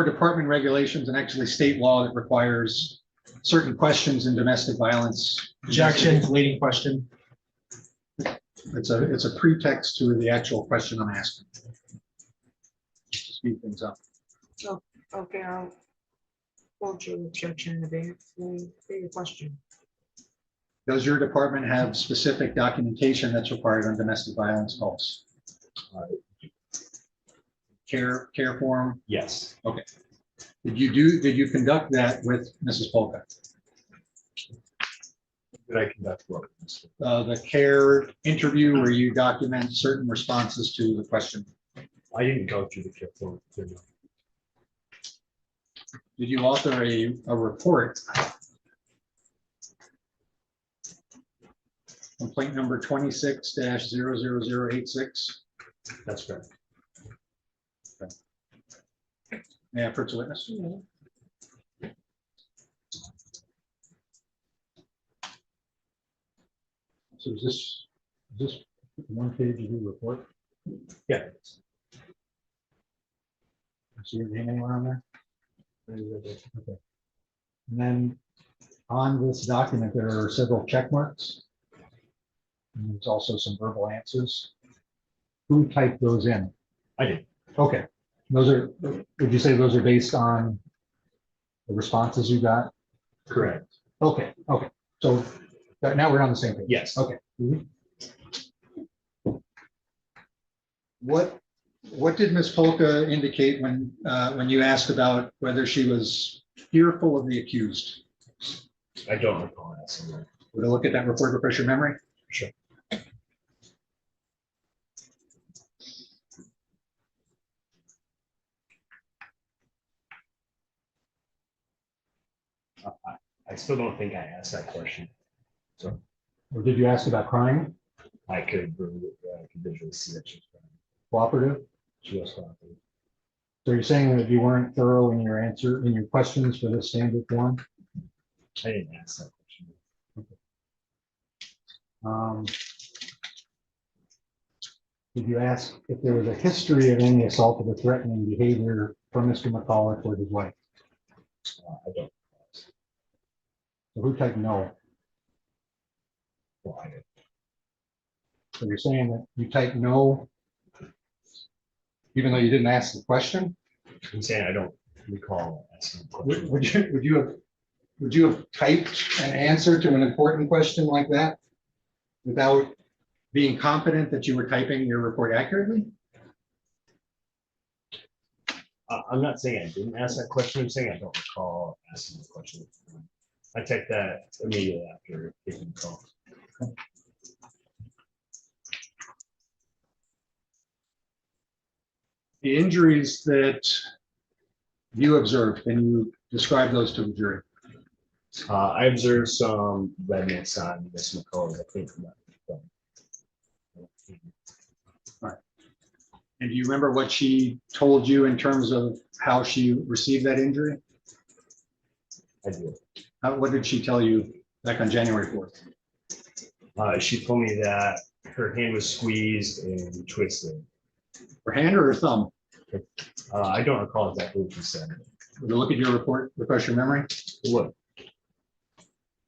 department regulations and actually state law that requires certain questions in domestic violence. Objection, leading question. It's a pretext to the actual question I'm asking. Speed things up. Okay, I'll hold your objection in advance. Say your question. Does your department have specific documentation that's required on domestic violence calls? Care form? Yes, Did you conduct that with Mrs. Polka? did I conduct work? The care interview where you document certain responses to the question? I didn't go through the care form. Did you author a report? Complaint number 26-00086. That's correct. May I approach the witness? So is this one page of your report? Yeah. See your name anywhere on there? Okay. And then on this document, there are several check marks. And there's also some verbal answers. Who typed those in? I did. Okay. Would you say those are based on the responses you got? Correct. Okay. So now we're on the same page. Yes. Okay. What did Ms. Polka indicate when you asked about whether she was fearful of the accused? I don't recall asking that. Would I look at that report to refresh your memory? Sure. I still don't think I asked that question. So Or did you ask about crying? I could visually see that she's crying. Cooperative? She was crying. So you're saying that you weren't thorough in your questions for this standard form? I didn't ask that question. Did you ask if there was a history of any assault or threatening behavior from Mr. McCullough toward his wife? I don't. So who typed no? Well, I did. So you're saying that you typed no, even though you didn't ask the question? I'm saying I don't recall asking the question. Would you have typed an answer to an important question like that without being confident that you were typing your report accurately? I'm not saying I didn't ask that question. I'm saying I don't recall asking the question. I checked that immediately after taking the call. The injuries that you observed, can you describe those to the jury? I observed some redness on Miss McCullough, I think. And do you remember what she told you in terms of how she received that injury? I do. What did she tell you back on January 4th? She told me that her hand was squeezed and twisted. Her hand or her thumb? I don't recall exactly what she said. Would you look at your report, refresh your memory? What?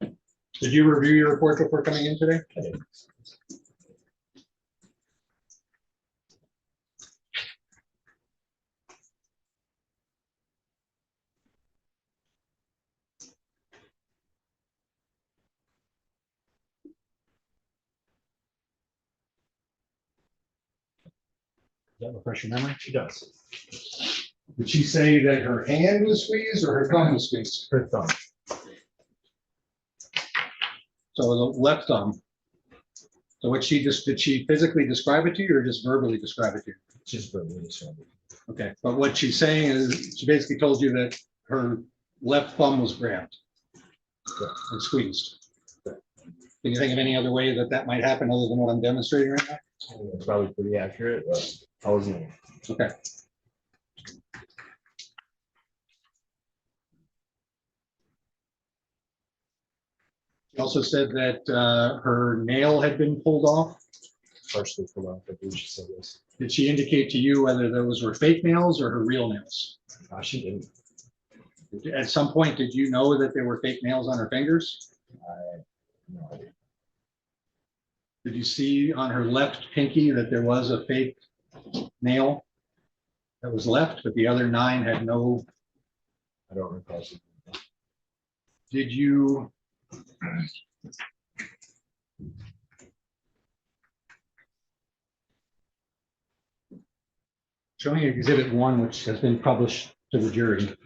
Did you review your report before coming in today? I did. Does that refresh your memory? She does. Did she say that her hand was squeezed or her thumb was squeezed? Her thumb. So the left thumb. So what did she physically describe it to you or just verbally describe it to you? Just verbally described it. Okay, but what she's saying is she basically told you that her left thumb was grabbed and squeezed. Can you think of any other way that that might happen other than what I'm demonstrating right now? It's probably pretty accurate, but I wasn't. Okay. She also said that her nail had been pulled off. Partially pulled off, I believe she said this. Did she indicate to you whether those were fake nails or her real nails? She didn't. At some point, did you know that there were fake nails on her fingers? I no idea. Did you see on her left pinky that there was a fake nail that was left, but the other 9 had no? I don't recall. Did you? Show me Exhibit 1, which has been published to the jury.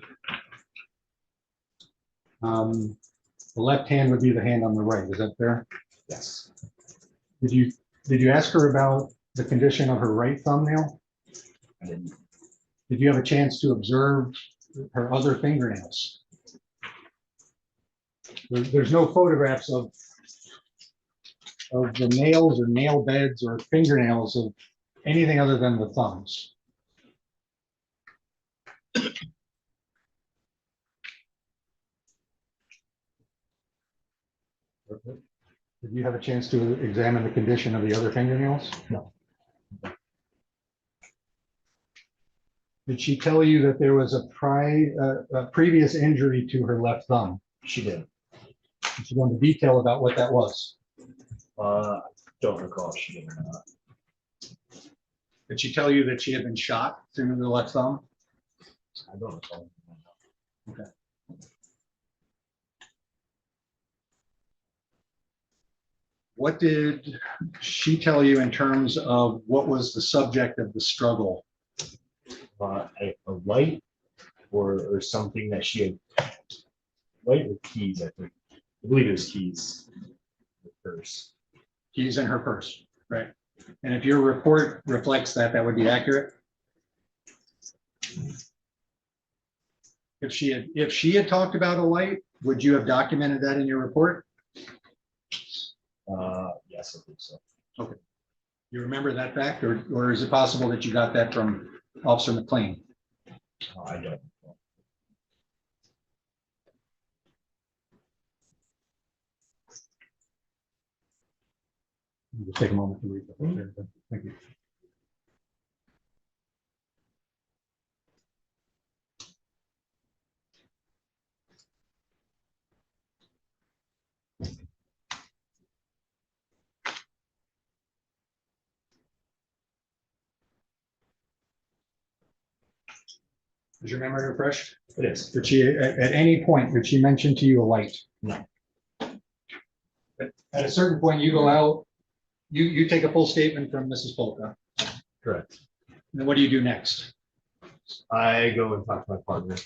The left hand would be the hand on the right. Is that fair? Yes. Did you ask her about the condition of her right thumbnail? I didn't. Did you have a chance to observe her other fingernails? There's no photographs of the nails or nail beds or fingernails of anything other than the thumbs. Did you have a chance to examine the condition of the other fingernails? No. Did she tell you that there was a previous injury to her left thumb? She did. Did she go into detail about what that was? Don't recall if she did or not. Did she tell you that she had been shot through the left thumb? I don't recall. Okay. What did she tell you in terms of what was the subject of the struggle? A light or something that she had. Light with keys, I think. I believe it was keys. The purse. Keys in her purse, right? And if your report reflects that, that would be accurate? If she had talked about a light, would you have documented that in your report? Yes, I think so. Okay. You remember that fact, or is it possible that you got that from Officer McLean? I don't. Just take a moment to read that. Thank you. Is your memory refreshed? It is. Did she, at any point, did she mention to you a light? No. At a certain point, you go out, you take a full statement from Mrs. Polka. Correct. Then what do you do next? I go and talk to my partner.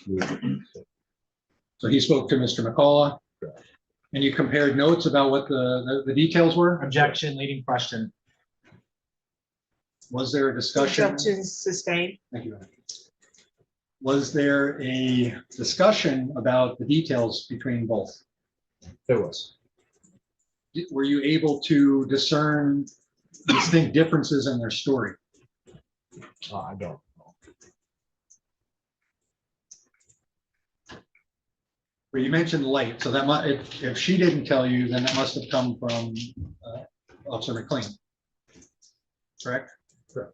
So he spoke to Mr. McCullough. Correct. And you compared notes about what the details were? Objection, leading question. Was there a discussion? Objection sustained. Thank you. Was there a discussion about the details between both? There was. Were you able to discern distinct differences in their story? I don't know. Well, you mentioned light, so that might, if she didn't tell you, then that must have come from Officer McLean. Correct? Correct.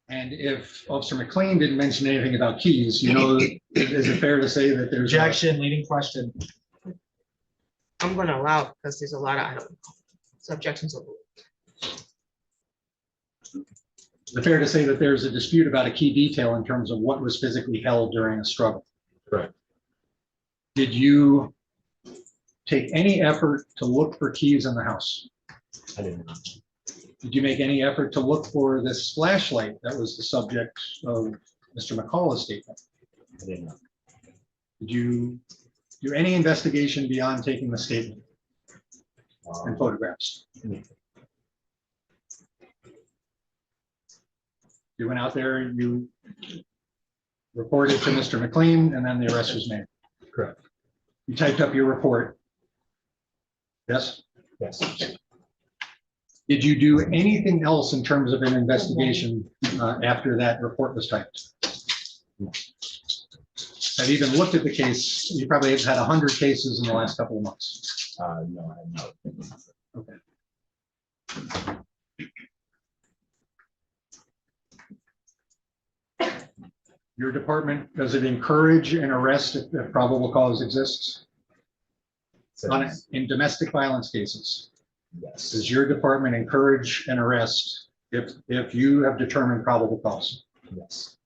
And if Officer McLean didn't mention anything about keys, you know, is it fair to say that there's? Objection, leading question. I'm gonna allow it because there's a lot of, I don't know, subjections of. Is it fair to say that there's a dispute about a key detail in terms of what was physically held during a struggle? Correct. Did you take any effort to look for keys in the house? I didn't know. Did you make any effort to look for this flashlight that was the subject of Mr. McCullough's statement? I didn't know. Did you do any investigation beyond taking the statement and photographs? No. You went out there, you reported to Mr. McLean, and then the arrest was made. Correct. You typed up your report. Yes? Yes. Did you do anything else in terms of an investigation after that report was typed? No. Have you even looked at the case? You probably have had 100 cases in the last couple of months. No, I have not. Okay. Your department, does it encourage an arrest if probable cause exists? In domestic violence cases, Yes. does your department encourage an arrest if you have determined probable cause? Yes.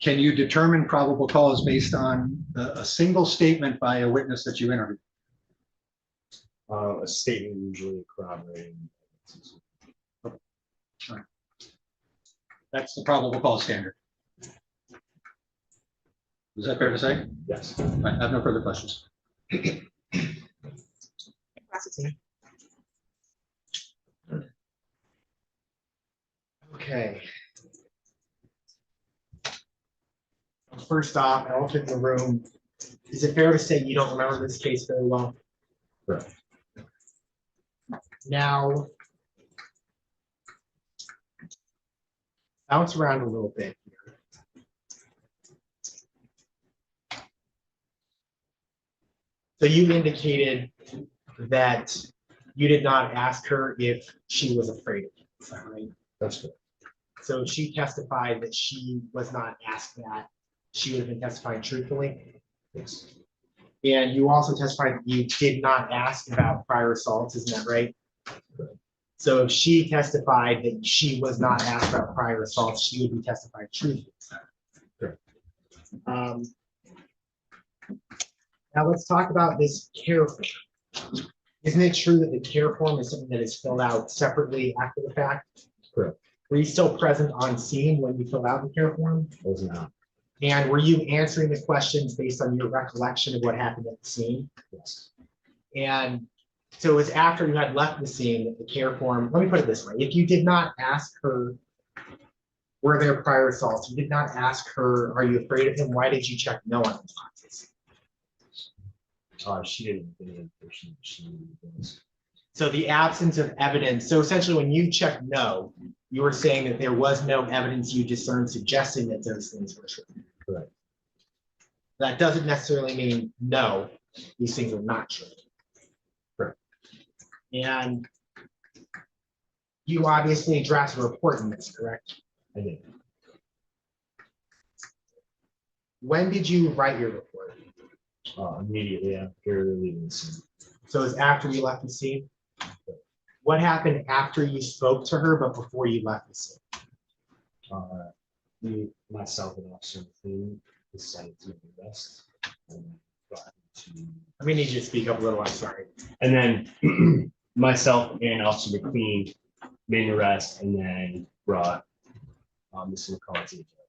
Can you determine probable cause based on a single statement by a witness that you interviewed? A statement usually corroborating. That's the probable cause standard. Is that fair to say? Yes. All right, I have no further questions. Okay. First off, elephant in the room. Is it fair to say you don't remember this case very well? Correct. Now, bounce around a little bit here. So you indicated that you did not ask her if she was afraid of you, is that right? That's good. So she testified that she was not asked that. She would have been testifying truthfully. Yes. And you also testified that you did not ask about prior assaults, isn't that right? So if she testified that she was not asked about prior assaults, she would be testifying truthfully. Correct. Now let's talk about this care form. Isn't it true that the care form is something that is filled out separately after the fact? Correct. Were you still present on scene when you filled out the care form? I was not. And were you answering the questions based on your recollection of what happened at the scene? Yes. And so it was after you had left the scene that the care form, let me put it this way, if you did not ask her, were there prior assaults? You did not ask her, are you afraid of him? Why did you check no on those boxes? She didn't. She was. So the absence of evidence, so essentially when you checked no, you were saying that there was no evidence you discerned suggesting that those things were true. Correct. That doesn't necessarily mean no, these things are not true. Correct. And you obviously drafted a report in this, correct? I did. When did you write your report? Immediately after leaving the scene. So it was after you left the scene? What happened after you spoke to her, but before you left the scene? Myself and Officer McLean decided to arrest. And I'm gonna need you to speak up a little, I'm sorry. and then myself and Officer McLean made an arrest and then brought Mr. McCullough to the jail.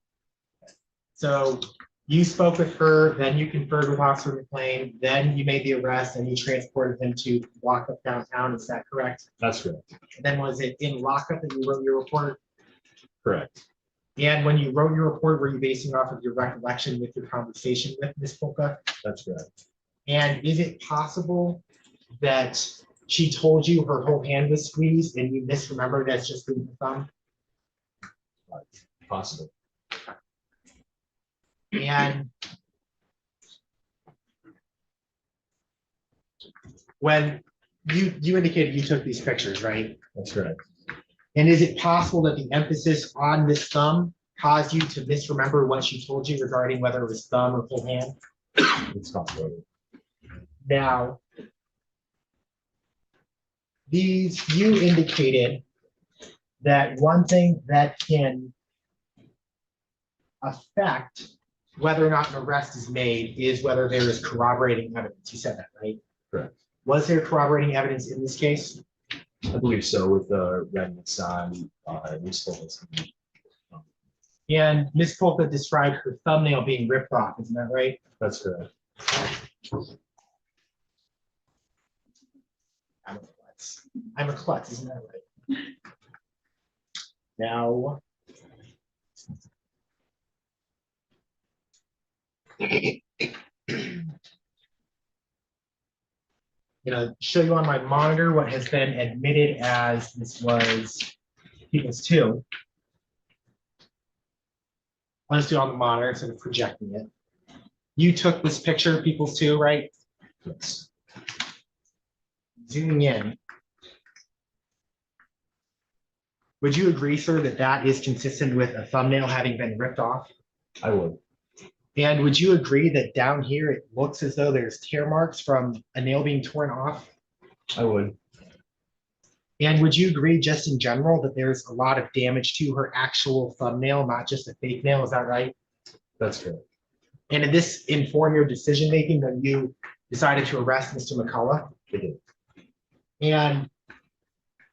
So you spoke with her, then you conferred with Officer McLean, then you made the arrest and you transported him to lockup downtown, is that correct? That's correct. And then was it in lockup that you wrote your report? Correct. And when you wrote your report, were you basing off of your recollection with your conversation with Ms. Polka? That's correct. And is it possible that she told you her whole hand was squeezed and you misremembered that's just the thumb? Possible. And when you indicated you took these pictures, right? That's correct. And is it possible that the emphasis on this thumb caused you to misremember what she told you regarding whether it was thumb or full hand? It's possible. Now, you indicated that one thing that can affect whether or not an arrest is made is whether there is corroborating evidence. You said that, right? Correct. Was there corroborating evidence in this case? I believe so, with the redness on Ms. Fulton's. And Ms. Polka described her thumbnail being ripped off, isn't that right? That's correct. I'm a klutz, isn't that right? Now. Show you on my monitor what has been admitted as this was People's 2. I'll just do it on the monitor instead of projecting it. You took this picture of People's 2, right? Yes. Zooming in. Would you agree, sir, that that is consistent with a thumbnail having been ripped off? I would. And would you agree that down here it looks as though there's tear marks from a nail being torn off? I would. And would you agree just in general that there's a lot of damage to her actual thumbnail, not just a fake nail? Is that right? That's correct. And did this inform your decision making when you decided to arrest Mr. McCullough? It did. And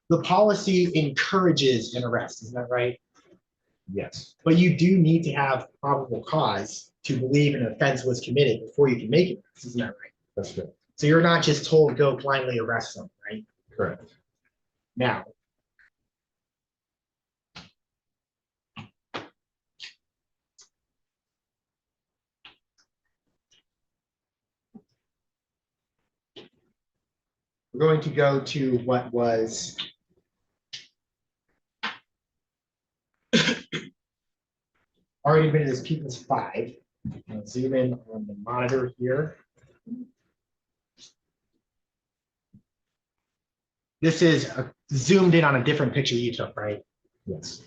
the policy encourages an arrest, isn't that right? Yes. But you do need to have probable cause to believe an offense was committed before you can make it, isn't that right? That's correct. So you're not just told go blindly arrest someone, right? Correct. Now. We're going to go to what was already been as People's 5. I'll zoom in on the monitor here. This is zoomed in on a different picture you took, right? Yes.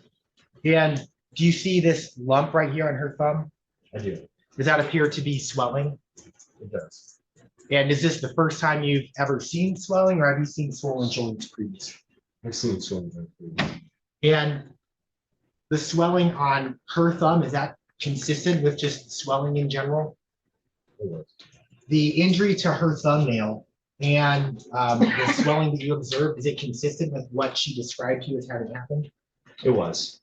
And do you see this lump right here on her thumb? I do. Does that appear to be swelling? It does. And is this the first time you've ever seen swelling, or have you seen swollen joints previously? I've seen swelling. And the swelling on her thumb, is that consistent with just swelling in general? It was. The injury to her thumbnail and the swelling that you observed, is it consistent with what she described to you as having happened? It was.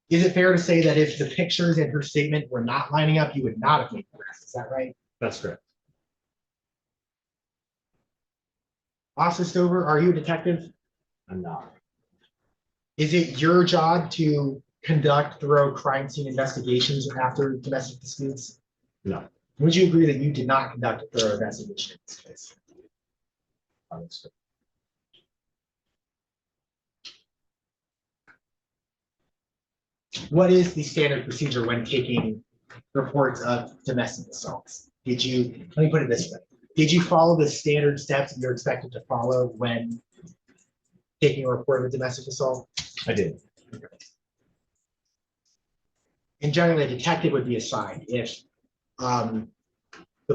Is it fair to say that if the pictures in her statement were not lining up, you would not have made the arrest? Is that right? That's correct. Officer Stover, are you a detective? I'm not. Is it your job to conduct thorough crime scene investigations after domestic disputes? No. Would you agree that you did not conduct a thorough investigation in this case? Honestly. What is the standard procedure when taking reports of domestic assaults? Let me put it this way. Did you follow the standard steps that you're expected to follow when taking a report of a domestic assault? I did. And generally, a detective would be assigned if the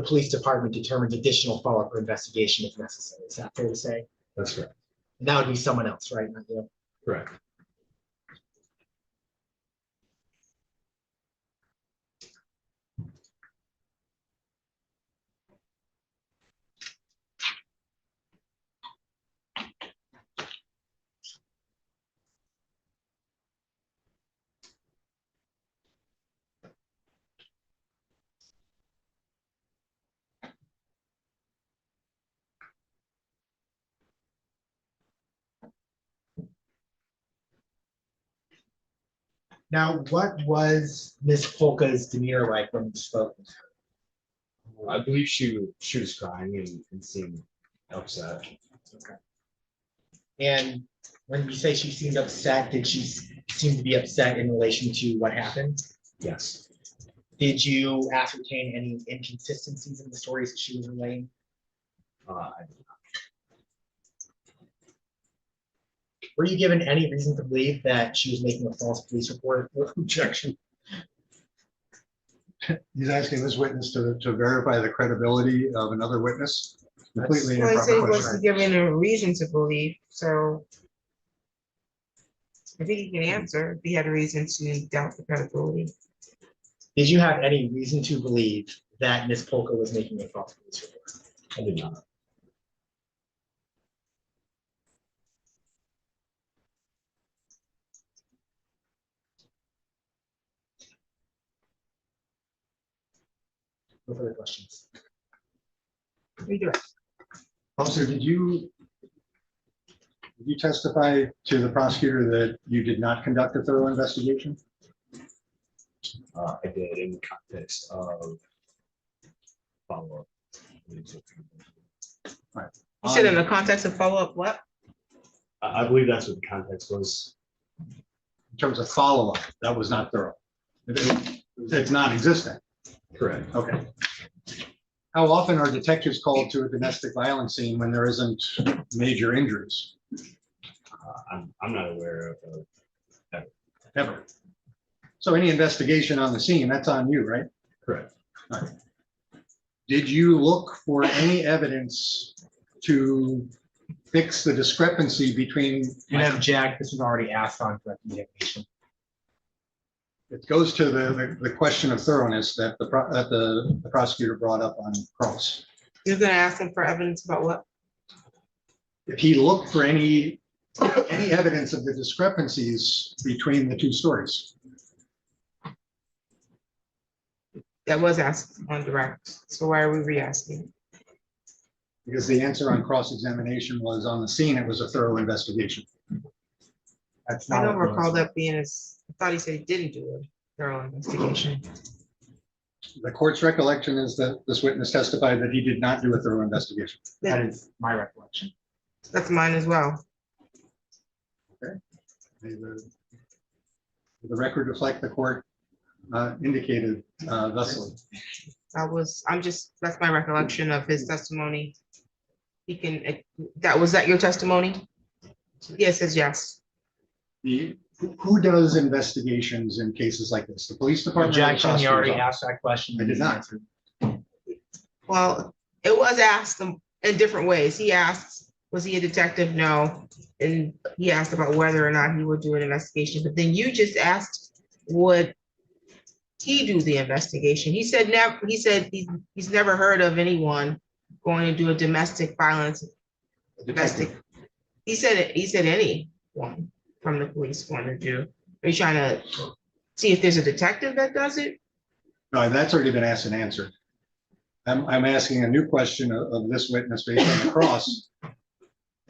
police department determines additional follow-up or investigation if necessary. Is that fair to say? That's correct. And that would be someone else, right? Not you. Correct. Now, what was Miss Polka's demeanor like when you spoke with her? I believe she was crying and seemed upset. And when you say she seemed upset, did she seem to be upset in relation to what happened? Yes. Did you ascertain any inconsistencies in the stories that she was relaying? I Were you given any reason to believe that she was making a false police report? Objection. He's asking this witness to verify the credibility of another witness. Completely Well, he said he improper wasn't question. given a reason to believe, so. I think he can answer if he had a reason to doubt the credibility. Did you have any reason to believe that Ms. Polka was making a false police report? I did not. No further questions. Redirect. Officer, did you testify to the prosecutor that you did not conduct a thorough investigation? I did in the context of follow-up. You said in the context of follow-up, what? I believe that's what the context was. In terms of follow-up, that was not thorough. It's non-existent. Correct. Okay. How often are detectives called to a domestic violence scene when there isn't major injuries? I'm not aware of. Ever. So any investigation on the scene, that's on you, right? Correct. Did you look for any evidence to fix the discrepancy between? And object, this was already asked on direct examination. It goes to the question of thoroughness that the prosecutor brought up on cross. You're gonna ask him for evidence about what? If he looked for any evidence of the discrepancies between the two stories. That was asked on direct, so why are we re-asking? Because the answer on cross-examination was on the scene, it was a thorough investigation. That's I not. don't what it recall was. that being as, I thought he said he didn't do a thorough investigation. The court's recollection is that this witness testified that he did not do a thorough investigation. That is my recollection. That's mine as well. May the record reflect the court indicated thusly. That's my recollection of his testimony. He can, was that your testimony? Yes, says yes. Who does investigations in cases like this? The police department? or the Objection, you already prosecutor's asked that question. I did not. Well, it was asked in different ways. He asked, was he a detective? No. And he asked about whether or not he would do an investigation, but then you just asked, would he do the investigation? He said never, he said he's never heard of anyone going to do a domestic violence investigation. He said anyone from the police point of view. Are you trying to see if there's a detective that does it? No, that's already been asked and answered. I'm asking a new question of this witness based on the cross.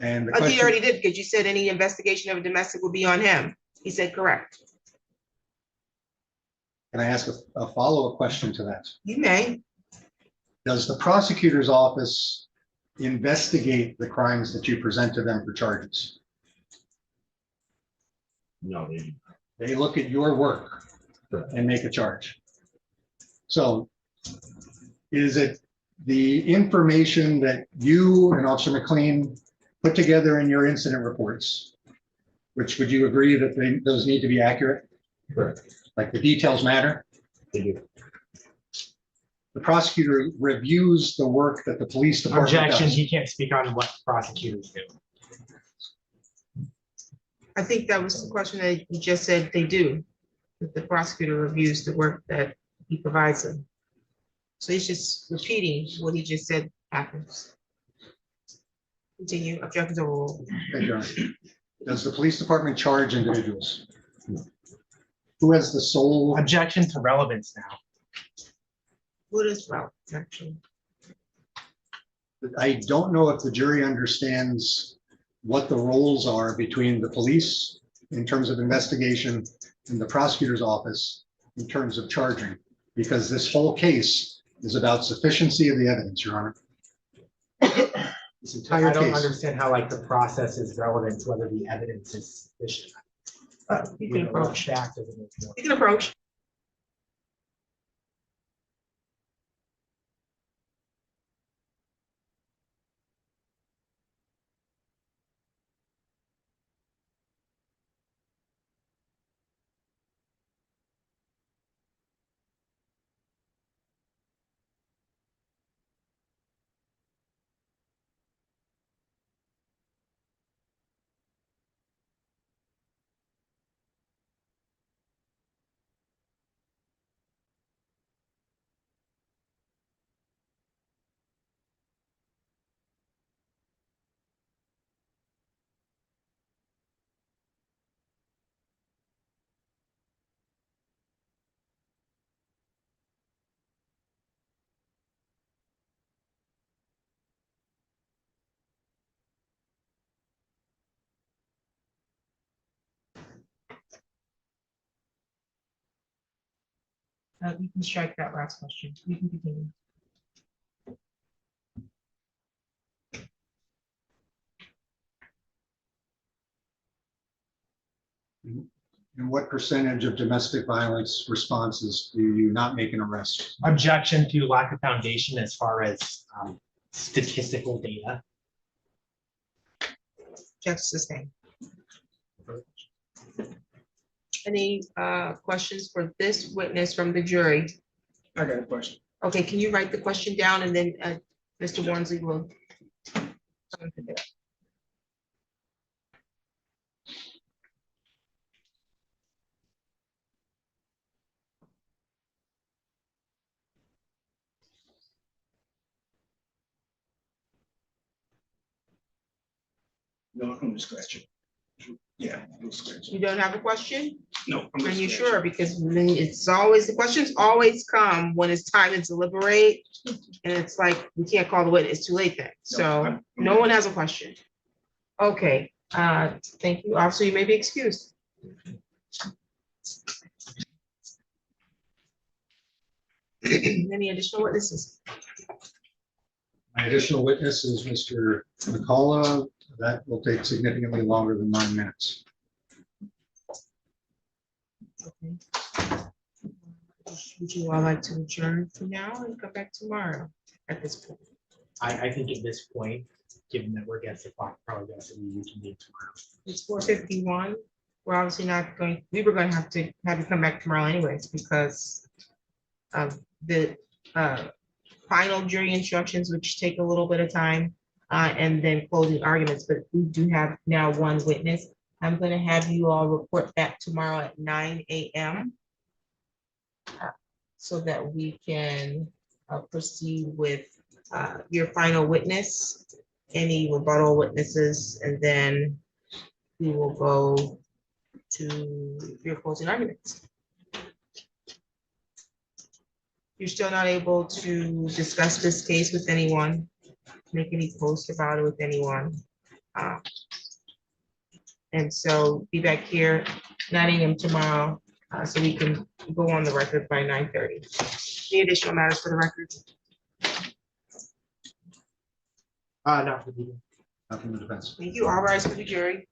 And the I think he question, already did, because you said any investigation of a domestic would be on him. He said, correct. can I ask a follow-up question to that? You may. Does the prosecutor's office investigate the crimes that you present to them for charges? No, They look at your work and make a charge. So is it the information that you and Officer McLean put together in your incident reports, which would you agree that those need to be accurate? correct. Like the details matter? They do. The prosecutor reviews the work that the police department Objection, does. he can't speak on what prosecutors do. I think that was the question that you just said they do. That the prosecutor reviews the work that he provides them. So he's just repeating what he just said happens. Continue, objections overruled. Okay, Your Honor. Does the police department charge individuals? Who has the sole? Objection to relevance now. What is relevant, actually? I don't know if the jury understands what the roles are between the police in terms of investigation and the prosecutor's office in terms of charging, because this whole case is about sufficiency of the evidence, Your Honor. This entire I don't case. understand how like the process is relevant to whether the evidence is sufficient. You can approach. Fact doesn't make more. You can approach. You can strike that last question. You can continue. And what percentage of domestic violence responses do you not make an arrest? Objection to lack of foundation as far as statistical data. Just sustain. Any questions for this witness from the jury? I got a question. Okay, can you write the question down and then Mr. Warnsley will. No, I'm just scratching. Yeah, I'm scratching. You don't have a question? No, I'm Are just you scratching. sure? Because then it's always, the questions always come when it's time to deliberate. And it's like, we can't call the witness, it's too late then. So I'm no one has a question. Okay, thank you. Officer, you may be excused. Any additional witnesses? My additional witness is Mr. McCullough. That will take significantly longer than 9 minutes. Okay. Would you all like to adjourn for now and come back tomorrow at this point? I think at this point, given that we're against the clock, probably best that we can meet tomorrow. It's 4:51. We're obviously not going, we were gonna have to have you come back tomorrow anyways because of the final jury instructions, which take a little bit of time, and then closing arguments, but we do have now one witness. I'm gonna have you all report back tomorrow at 9 a.m. So that we can proceed with your final witness, any rebuttal witnesses, and then we will go to your closing arguments. You're still not able to discuss this case with anyone, make any post about it with anyone. And so be back here 9 a.m. tomorrow, so we can go on the record by 9:30. Any additional matters for the record? Not for the. Not from the defense. Thank you. All rise for the jury.